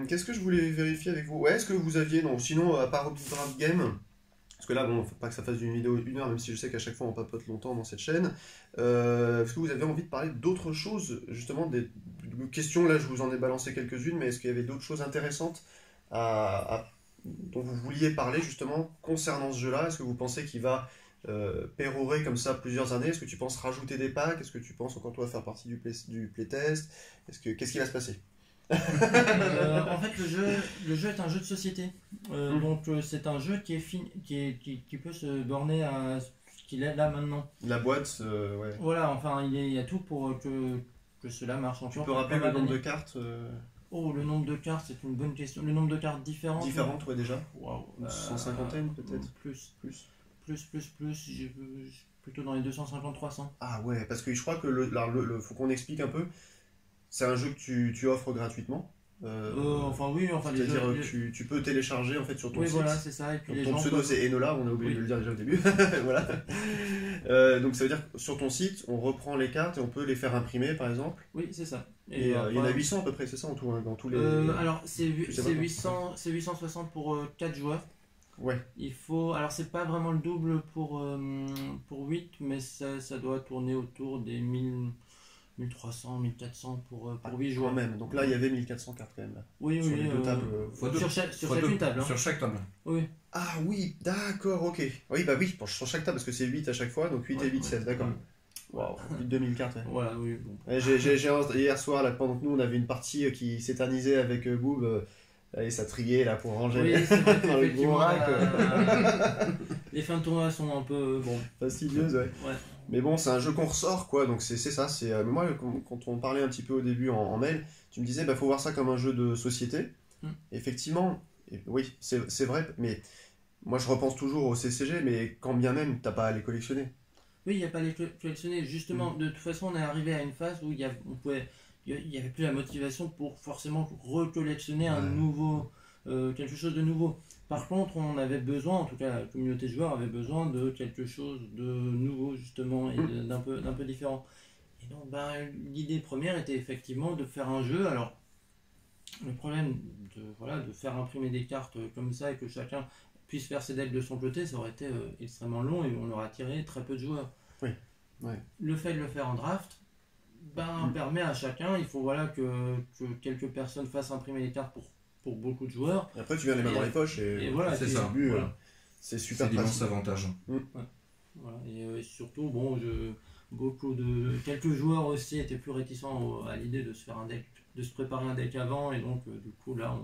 Qu'est-ce que je voulais vérifier avec vous? Ouais, est-ce que vous aviez, non, sinon, à part Hobbit Draft Game, parce que là, bon, faut pas que ça fasse une vidéo d'une heure, même si je sais qu'à chaque fois on papote longtemps dans cette chaîne, est-ce que vous avez envie de parler d'autres choses, justement, des questions, là je vous en ai balancé quelques-unes, mais est-ce qu'il y avait d'autres choses intéressantes dont vous vouliez parler, justement, concernant ce jeu-là? Est-ce que vous pensez qu'il va pérorer comme ça plusieurs années? Est-ce que tu penses rajouter des packs? Est-ce que tu penses encore toi faire partie du playtest? Qu'est-ce qui va se passer? En fait, le jeu est un jeu de société. Donc, c'est un jeu qui peut se borner à ce qu'il est là maintenant. La boîte, ouais. Voilà, enfin, il y a tout pour que cela marche encore. Tu peux rappeler le nombre de cartes Oh, le nombre de cartes, c'est une bonne question. Le nombre de cartes différentes. Différentes, ouais, déjà. Wow. 150 peut-être. Plus. J'ai plutôt dans les 250-300. Ah ouais, parce que je crois que faut qu'on explique un peu. C'est un jeu que tu offres gratuitement. C'est-à-dire que tu peux télécharger en fait sur ton site. Oui, voilà, c'est ça. Et puis donc, ton pseudo c'est Enola, on a oublié de le dire déjà au début. Voilà. Donc ça veut dire que sur ton site, on reprend les cartes et on peut les faire imprimer par exemple. Oui, c'est ça. Et il y en a 800 à peu près, c'est ça en tout, hein, dans tous les. Alors c'est 860 pour 4 joueurs. Ouais. Il faut. Alors c'est pas vraiment le double pour 8, mais ça doit tourner autour des 1300, 1400 pour 8 joueurs. Quand même, donc là il y avait 1400 cartes quand même. Là. Oui, sur les deux tables. Sur chacune table. Hein. Sur chaque table. Oui. Ah oui, d'accord, ok. Oui, bah oui, sur chaque table, parce que c'est 8 à chaque fois, donc 8 et 8, 16, d'accord. Waouh, 2000 cartes. Ouais. Voilà, oui. Bon. Hier soir, là, pendant que nous on avait une partie qui s'éternisait avec Boob. Et ça triait là pour ranger oui, c'est vrai dans le gros rack. Les fins de tournoi sont un peu fastidieuses, ouais. Mais bon, c'est un jeu qu'on ressort quoi, donc c'est ça. Moi, quand on parlait un petit peu au début en mail, tu me disais faut voir ça comme un jeu de société. Effectivement, oui, c'est vrai, mais moi je repense toujours au CCG, mais quand bien même, t'as pas à les collectionner. Oui, il n'y a pas à les collectionner. Justement, de toute façon, on est arrivé à une phase où il n'y avait plus la motivation pour forcément recollectionner quelque chose de nouveau. Par contre, on avait besoin, en tout cas la communauté de joueurs avait besoin de quelque chose de nouveau justement et d'un peu différent. Et donc l'idée première était effectivement de faire un jeu. Alors le problème de faire imprimer des cartes comme ça et que chacun puisse faire ses decks de son côté, ça aurait été extrêmement long et on aurait attiré très peu de joueurs. Oui. Ouais. Le fait de le faire en draft permet à chacun, il faut que quelques personnes fassent imprimer les cartes pour beaucoup de joueurs. Et après tu viens les mains dans les poches et voilà, c'est ça. C'est super pratique. C'est l'immense avantage. Voilà. Et surtout, quelques joueurs aussi étaient plus réticents à l'idée de se faire un deck, de se préparer un deck avant et donc du coup là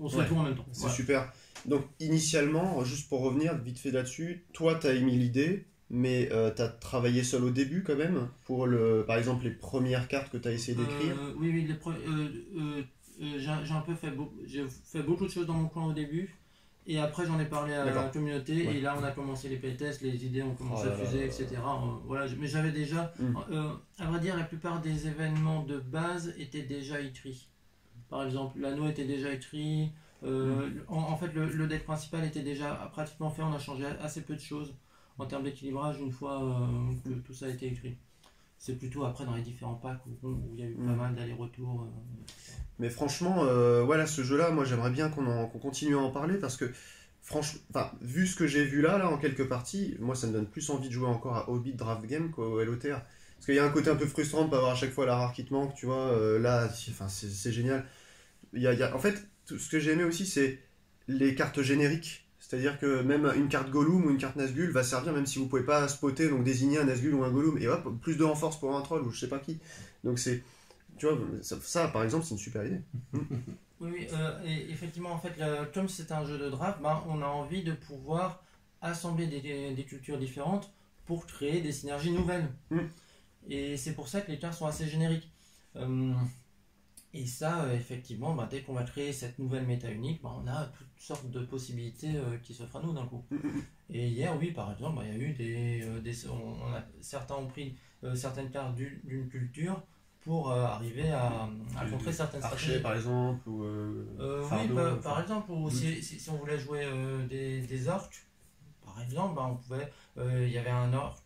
on se fait tout en même temps. C'est super. Donc initialement, juste pour revenir vite fait là-dessus, toi tu as émis l'idée. Mais tu as travaillé seul au début quand même pour par exemple les premières cartes que tu as essayé d'écrire. Oui, j'ai fait beaucoup de choses dans mon coin au début et après j'en ai parlé à la communauté et là on a commencé les playtests, les idées ont commencé à fuser, etc. Mais j'avais déjà, à vrai dire, la plupart des événements de base étaient déjà écrits. Par exemple, l'anneau était déjà écrit, en fait le deck principal était déjà pratiquement fait, on a changé assez peu de choses. En termes d'équilibrage, une fois que tout ça a été écrit. C'est plutôt après dans les différents packs où il y a eu pas mal d'allers-retours. Mais franchement, voilà, ce jeu-là, moi j'aimerais bien qu'on continue à en parler parce que, franchement, vu ce que j'ai vu là, en quelques parties, moi ça me donne plus envie de jouer encore à Hobbit Draft Game qu'au LOTR. Parce qu'il y a un côté un peu frustrant de pas avoir à chaque fois la rare qui te manque, tu vois. Là, c'est génial. En fait, ce que j'ai aimé aussi, c'est les cartes génériques. C'est-à-dire que même une carte Gollum ou une carte Nazgûl va servir même si vous pouvez pas spotter, donc désigner un Nazgûl ou un Gollum, et hop, plus de renforce pour un troll ou je sais pas qui. Donc c'est, tu vois, ça par exemple c'est une super idée. Oui, et effectivement en fait, comme c'est un jeu de draft, on a envie de pouvoir assembler des cultures différentes pour créer des synergies nouvelles. Et c'est pour ça que les cartes sont assez génériques. Et ça, effectivement, dès qu'on va créer cette nouvelle méta unique, on a toutes sortes de possibilités qui s'offrent à nous d'un coup. Et hier, oui, par exemple, il y a eu certains ont pris certaines cartes d'une culture pour arriver à contrer certaines stratégies. Archer, par exemple, ou fardeau, par exemple, ou si on voulait jouer des orques, par par exemple, bah, on pouvait, il y avait un orc,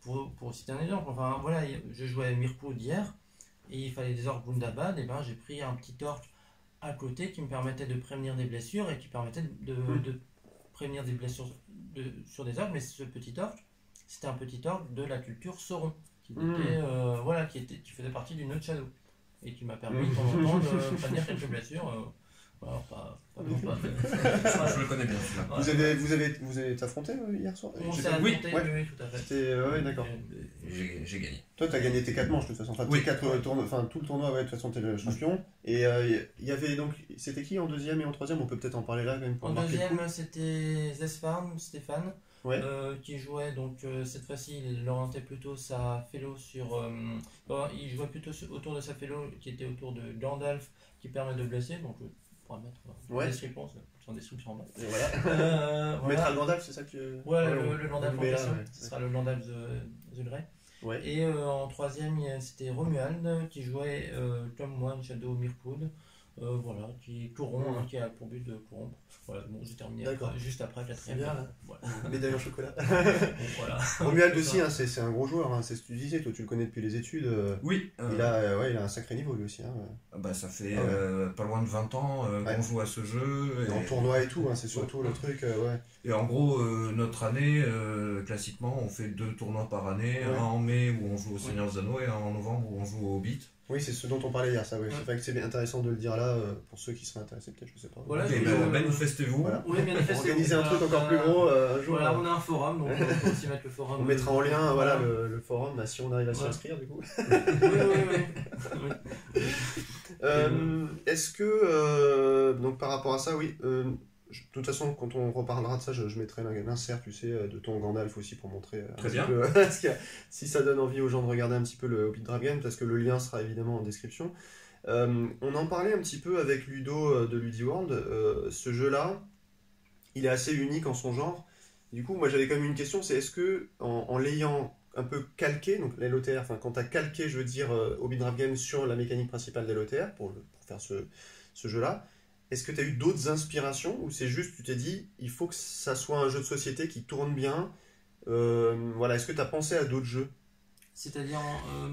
pour citer un exemple, enfin voilà, je jouais à Mirpoud hier, et il fallait des orques Gundabad, et ben j'ai pris un petit orc à côté qui me permettait de prévenir des blessures et qui permettait de prévenir des blessures sur des orques, mais ce petit orc, c'était un petit orc de la culture Sauron, qui faisait partie d'une autre shadow, et qui m'a permis de temps en temps de prévenir quelques blessures. Alors, je le connais bien celui-là. Vous avez affronté hier soir? On s'est affronté, oui, tout à fait. Ouais, d'accord. J'ai gagné. Toi, t'as gagné tes 4 manches de toute façon. Enfin, tout le tournoi, ouais, de toute façon, t'es le champion. Et il y avait donc. C'était qui en deuxième et en troisième? On peut peut-être en parler là quand même. En deuxième, c'était Zesfarm, Stéphane, ouais. Qui jouait. Donc, cette fois-ci, il orientait plutôt sa fellow sur. Il jouait plutôt autour de sa fellow qui était autour de Gandalf, qui permet de blesser. Donc, on va mettre description, sans description en bas. Et voilà. On mettra le Gandalf, c'est ça que tu... Ouais, le Gandalf en question, ce sera le Gandalf The Grey. Ouais. Et en troisième, c'était Romuald qui jouait comme moi, Shadow Mirpoud, voilà, qui corrompt, qui a pour but de corrompre. Voilà, bon, j'ai terminé juste après, quatrième. C'est bien, là. Voilà. Médaille en chocolat. Bon, voilà. Romuald aussi, hein, c'est un gros joueur, hein, c'est ce que tu disais, toi tu le connais depuis les études. Oui. Il a un sacré niveau lui aussi. Hein. Bah, ça fait pas loin de 20 ans qu'on joue à ce jeu. Et en tournoi et tout, hein, c'est surtout le truc. Et en gros, notre année, classiquement, on fait 2 tournois par année. Un en mai où on joue au Seigneur des Anneaux et un en novembre où on joue au Hobbit. Oui, c'est ce dont on parlait hier, ça. Ouais. C'est vrai que c'est intéressant de le dire là, pour ceux qui seraient intéressés, peut-être, je sais pas. Voilà, manifestez-vous. Voilà. Oui, Organiser un truc encore plus gros un jour. Voilà, on a un forum, donc on peut aussi mettre le forum. On mettra en lien le forum, là, si on arrive à s'y inscrire, du coup. Est-ce que, donc par rapport à ça, oui, de toute façon, quand on reparlera de ça, je mettrai l'insert, tu sais, de ton Gandalf aussi pour montrer un petit peu, si ça donne envie aux gens de regarder un petit peu le Hobbit Draft Game, parce que le lien sera évidemment en description. On en parlait un petit peu avec Ludo de Ludiworld. Ce jeu-là, il est assez unique en son genre. Du coup, moi j'avais quand même une question, c'est est-ce que en l'ayant un peu calqué, donc l'LOTR, enfin quand tu as calqué, je veux dire, Hobbit Draft Game sur la mécanique principale de l'LOTR pour faire ce jeu-là, est-ce que tu as eu d'autres inspirations ou c'est juste tu t'es dit il faut que ça soit un jeu de société qui tourne bien, voilà, est-ce que tu as pensé à d'autres jeux? C'est-à-dire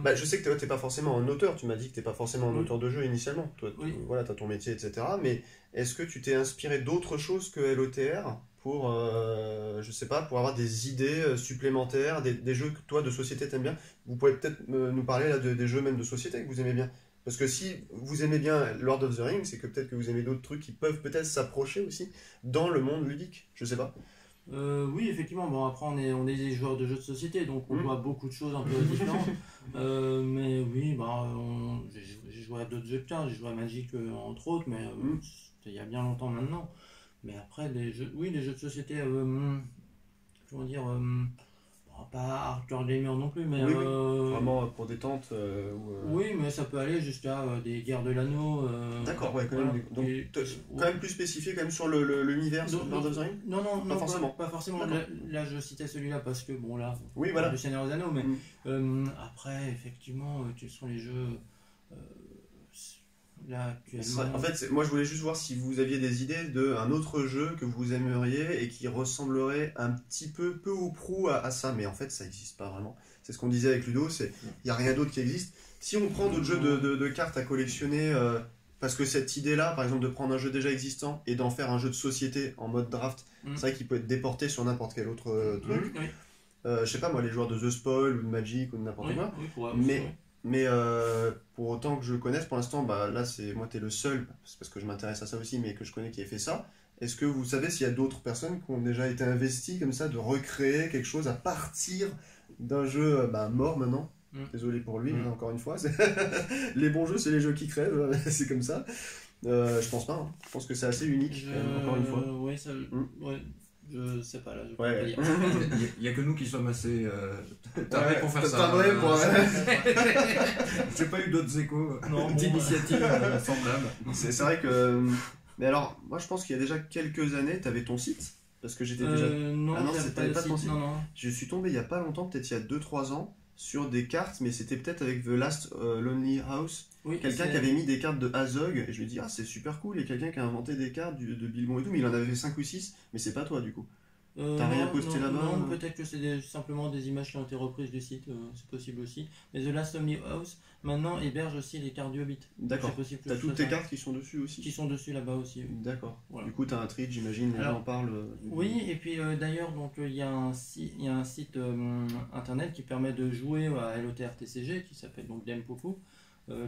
bah, je sais que tu n'es pas forcément un auteur, tu m'as dit que tu n'es pas forcément un auteur de jeu initialement, toi, voilà, tu as ton métier, etc. Mais est-ce que tu t'es inspiré d'autres choses que LOTR pour, je sais pas, pour avoir des idées supplémentaires, des jeux que toi de société t'aimes bien? Vous pouvez peut-être nous parler là des jeux même de société que vous aimez bien. Parce que si vous aimez bien Lord of the Rings, c'est que peut-être que vous aimez d'autres trucs qui peuvent peut-être s'approcher aussi dans le monde ludique, je sais pas. Oui, effectivement. Bon, après, on est des joueurs de jeux de société, donc on voit beaucoup de choses un peu différentes. Mais oui, j'ai joué à d'autres jeux de cartes, j'ai joué à Magic entre autres, mais c'était il y a bien longtemps maintenant. Mais après, les jeux de société, comment dire, pas hardcore gamer non plus, mais vraiment pour détente. Oui, mais ça peut aller jusqu'à des guerres de l'anneau. D'accord, ouais, quand même. Donc, quand même plus spécifié quand même sur l'univers de Lord of the Rings. Non, pas forcément. Pas forcément. Là, je citais celui-là parce que bon là, oui, voilà, du Seigneur des Anneaux, mais après, effectivement, quels sont les jeux là actuellement. En fait, moi je voulais juste voir si vous aviez des idées d'un autre jeu que vous aimeriez et qui ressemblerait un petit peu ou prou à ça, mais en fait ça n'existe pas vraiment. C'est ce qu'on disait avec Ludo, il n'y a rien d'autre qui existe. Si on prend d'autres jeux de cartes à collectionner, parce que cette idée-là, par exemple de prendre un jeu déjà existant et d'en faire un jeu de société en mode draft, c'est vrai qu'il peut être déporté sur n'importe quel autre truc. Je sais pas moi, les joueurs de The Spoil ou de Magic ou de n'importe quoi, mais pour autant que je connaisse, pour l'instant, bah, là, moi, t'es le seul, c'est parce que je m'intéresse à ça aussi, mais que je connais qui ait fait ça. Est-ce que vous savez s'il y a d'autres personnes qui ont déjà été investies comme ça, de recréer quelque chose à partir d'un jeu mort maintenant? Désolé pour lui, encore une fois. Les bons jeux, c'est les jeux qui crèvent, c'est comme ça. Je pense pas, hein. Je pense que c'est assez unique, encore une fois. Oui, ça... ouais. Je sais pas là, je peux pas dire. Il n'y a que nous qui sommes assez tarés pour faire ça. J'ai pas eu d'autres échos d'initiatives semblables. C'est vrai que. Mais alors, moi je pense qu'il y a déjà quelques années, tu avais ton site. Parce que j'étais déjà. Non, t'avais pas ton site. Non. Je suis tombé il y a pas longtemps, peut-être il y a 2-3 ans, sur des cartes, mais c'était peut-être avec The Last Lonely House. Oui, quelqu'un qui avait mis des cartes de Azog, et je lui ai dit, ah c'est super cool, et quelqu'un qui a inventé des cartes de Bilbon et tout, mais il en avait fait 5 ou 6, mais c'est pas toi du coup. T'as rien posté là-bas? Non, peut-être que c'est simplement des images qui ont été reprises du site, c'est possible aussi. Mais The Last Omni House, maintenant, héberge aussi les cartes du Hobbit. D'accord. T'as toutes tes cartes qui sont dessus aussi? Qui sont dessus là-bas aussi. Oui. D'accord. Voilà. Du coup, t'as un tweet, j'imagine, les gens en parlent. Oui, et puis d'ailleurs, donc il y a un site internet qui permet de jouer à LOTR TCG, qui s'appelle donc Dempopo,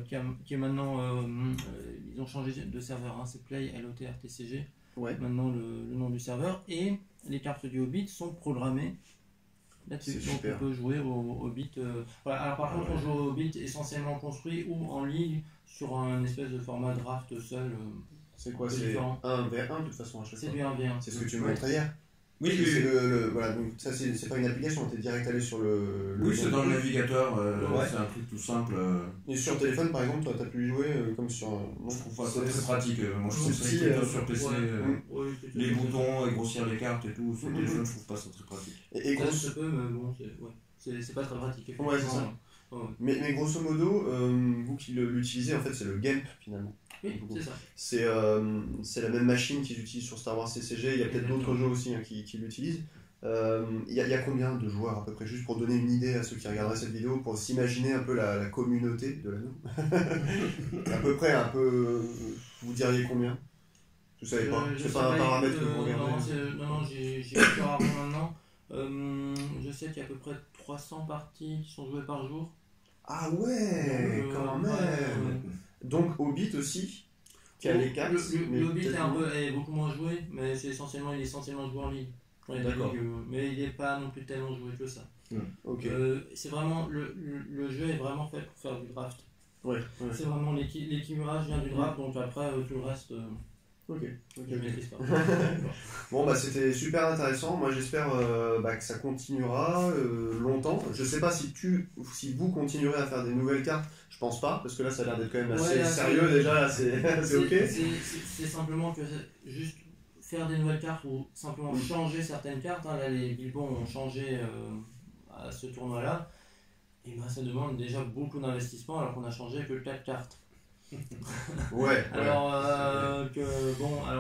qui est maintenant, ils ont changé de serveur, hein, c'est Play LOTR TCG. Ouais. Maintenant le nom du serveur, et les cartes du Hobbit sont programmées là-dessus, donc on peut jouer au Hobbit. Voilà. Alors par contre on joue au Hobbit essentiellement construit ou en ligne sur un espèce de format draft seul. C'est quoi? C'est 1 vers 1 de toute façon à chaque fois? C'est du 1 vers 1. C'est ce que tu me montrais hier? Oui, c'est voilà, donc ça c'est pas une application, t'es direct allé sur le oui, c'est dans le navigateur, c'est un truc tout simple. Et sur téléphone par exemple, toi t'as pu y jouer comme sur. Je trouve pas ça très pratique. Moi je trouve ça plutôt sur PC. Les boutons, et grossir les cartes et tout, sur téléphone je trouve pas ça très pratique. Et grosso peu, mais bon, c'est pas très pratique. Ouais, c'est ça. Mais grosso modo, vous qui l'utilisez, en fait c'est le GAMP finalement. Oui, c'est ça. C'est la même machine qu'ils utilisent sur Star Wars CCG, il y a peut-être d'autres jeux aussi hein, qui l'utilisent. Il y a combien de joueurs à peu près, juste pour donner une idée à ceux qui regarderaient cette vidéo, pour s'imaginer un peu la communauté de l'anneau. À peu près, vous diriez combien? Vous savez pas, c'est pas un paramètre que vous regardez. Non, j'ai eu avant maintenant. Je sais qu'il y a à peu près 300 parties qui sont jouées par jour. Ah ouais, quand même. Donc Hobbit aussi, qui a les cartes. Le Hobbit est beaucoup moins joué, mais il est essentiellement joué en ligne. D'accord. Mais il n'est pas non plus tellement joué que ça. Okay. C'est vraiment le jeu est vraiment fait pour faire du draft. Ouais. C'est vraiment l'équilibrage vient du draft, donc après tout le reste. Je maîtrise pas. Bon bah c'était super intéressant, moi j'espère que ça continuera longtemps. Je sais pas si vous continuerez à faire des nouvelles cartes, je pense pas, parce que là ça a l'air d'être quand même assez sérieux déjà, c'est ok. C'est simplement que juste faire des nouvelles cartes ou simplement changer certaines cartes, hein. Là les Bilbons ont changé à ce tournoi là, et ben ça demande déjà beaucoup d'investissement alors qu'on a changé que 4 cartes. Alors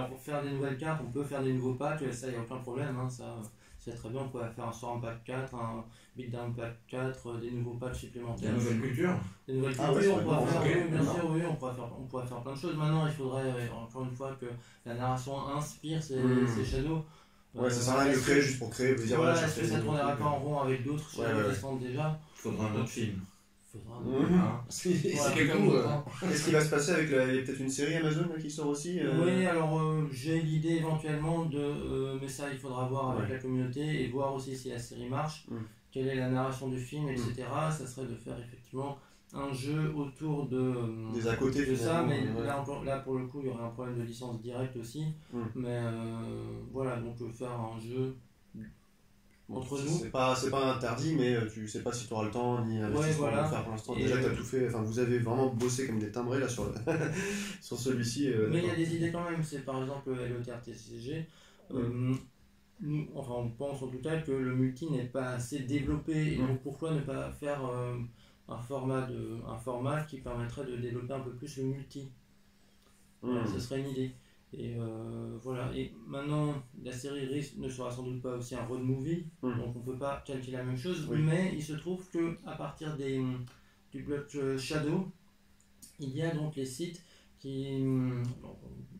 pour faire des nouvelles cartes, on peut faire des nouveaux packs, ça y a aucun problème, hein, ça c'est très bien, on pourrait faire un Storm Pack 4, un Beatdown Pack 4, des nouveaux packs supplémentaires. Des nouvelles cultures. Des nouvelles cultures, on pourrait faire, bien sûr, oui, on pourrait faire plein de choses. Maintenant il faudrait encore une fois que la narration inspire ces shadows. Ça sert à rien de le créer juste pour créer, vous dire voilà, est-ce que ça tournerait pas en rond avec d'autres sur les descentes déjà? Il faudra un autre film. C'est quelqu'un d'autre. Qu'est-ce qui va se passer avec il y a peut-être une série Amazon qui sort aussi Oui, alors j'ai l'idée éventuellement mais ça il faudra voir avec la communauté et voir aussi si la série marche, quelle est la narration du film, etc. Ça serait de faire effectivement un jeu autour des à côté de ça, mais là pour le coup il y aurait un problème de licence directe aussi. Mais voilà, donc faire un jeu entre nous. C'est pas interdit, mais tu sais pas si tu auras le temps ni l'investissement de le faire pour l'instant. Déjà, tu as tout fait, enfin, vous avez vraiment bossé comme des timbrés là sur celui-ci. Mais il y a des idées quand même, c'est par exemple LOTR TCG. Nous, enfin, on pense en tout cas que le multi n'est pas assez développé, et donc pourquoi ne pas faire un format qui permettrait de développer un peu plus le multi. Ce serait une idée. Et voilà, et maintenant la série Risk ne sera sans doute pas aussi un road movie, donc on peut pas calculer la même chose, mais il se trouve que à partir du Blood Shadow, il y a donc les sites qui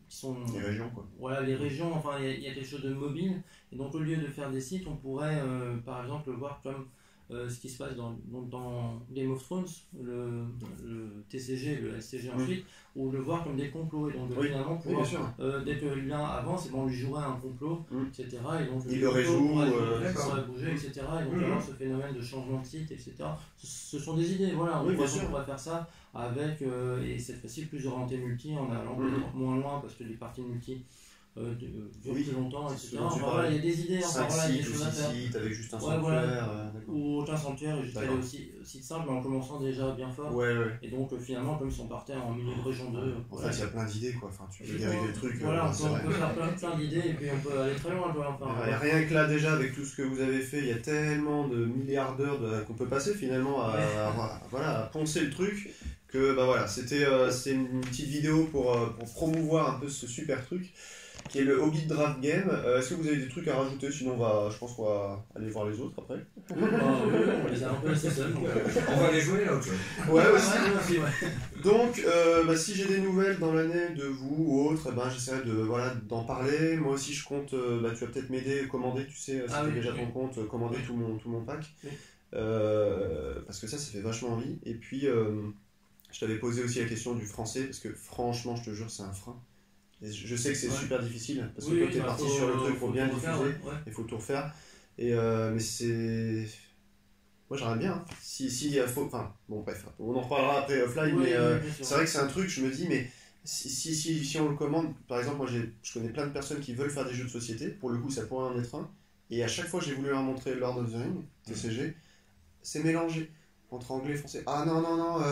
sont les régions quoi. Voilà, les régions, enfin il y a quelque chose de mobile, et donc au lieu de faire des sites, on pourrait par exemple le voir comme ce qui se passe dans Game of Thrones, le TCG, le SCG ensuite, ou le voir comme des complots. Et donc finalement, dès que l'un avance, on lui jouerait un complot, etc. Et donc il le réjoue, pourrait bouger, etc. Et donc alors ce phénomène de changement de site, etc. Ce sont des idées, voilà. On pourrait faire ça avec, et cette fois-ci plus orienté multi, en allant moins loin, parce que les parties multi durent plus longtemps, etc. Voilà, il y a des idées, enfin, voilà, il y a des choses à faire. Avec juste un sanctuaire, ou aucun sanctuaire, et juste aller aussi site simple, mais en commençant déjà bien fort. Et donc finalement, comme ils sont partis en milieu de région 2. En fait, il y a plein d'idées quoi, enfin, tu peux dériver le truc. Voilà, on peut faire plein d'idées, et puis on peut aller très loin. Rien que là, déjà, avec tout ce que vous avez fait, il y a tellement de milliards d'heures qu'on peut passer finalement à poncer le truc. Que bah voilà, c'est une petite vidéo pour promouvoir un peu ce super truc qui est le Hobbit Draft Game. Est-ce que vous avez des trucs à rajouter? Sinon, je pense qu'on va aller voir les autres après. On les a un peu assez seuls. On va les jouer là, autre chose. Ouais, aussi. Donc, si j'ai des nouvelles dans l'année de vous ou autres, j'essaierai d'en parler. Moi aussi, je compte, tu vas peut-être m'aider, commander, tu sais, si tu déjà ton compte, commander tout mon pack. Oui. Parce que ça fait vachement envie. Et puis, je t'avais posé aussi la question du français, parce que franchement, je te jure, c'est un frein. Et je sais que c'est super difficile, parce que quand t'es parti sur le truc, il faut bien diffuser, il faut tout refaire. Et, mais c'est... Moi j'aimerais bien, hein. Si faut... Enfin, bon bref, on en reparlera après offline, mais c'est vrai que c'est un truc, je me dis, mais si on le commande, par exemple, moi je connais plein de personnes qui veulent faire des jeux de société, pour le coup ça pourrait en être un, et à chaque fois j'ai voulu leur montrer Lord of the Rings, TCG, c'est mélangé. Entre anglais et français. Ah non,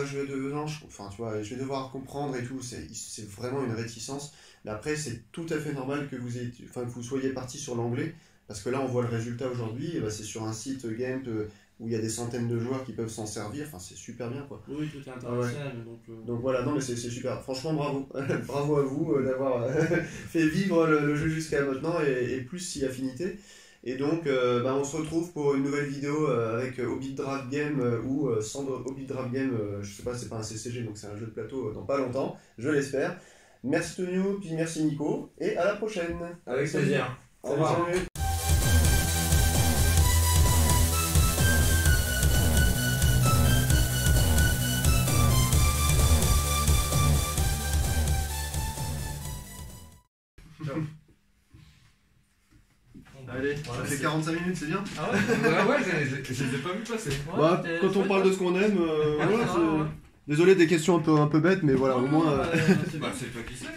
je vais devoir comprendre et tout. C'est vraiment une réticence. Mais après, c'est tout à fait normal que vous soyez parti sur l'anglais. Parce que là, on voit le résultat aujourd'hui. C'est sur un site Game où il y a des centaines de joueurs qui peuvent s'en servir. Enfin, c'est super bien, quoi. Oui, tout est international. Donc voilà, non, mais c'est super. Franchement, bravo. Bravo à vous d'avoir fait vivre le jeu jusqu'à maintenant et plus si affinité. Et donc, on se retrouve pour une nouvelle vidéo avec Hobbit Draft Game ou sans Hobbit Draft Game, je sais pas, c'est pas un CCG, donc c'est un jeu de plateau dans pas longtemps, je l'espère. Merci Tonio, puis merci Nico, et à la prochaine. Avec plaisir. Au revoir. Salut. Allez, ça fait 45 minutes, c'est bien. Ah ouais, je les ai pas vus passer. Quand on parle de ce qu'on aime, voilà, désolé des questions un peu bêtes, mais voilà, au moins... C'est toi qui sais.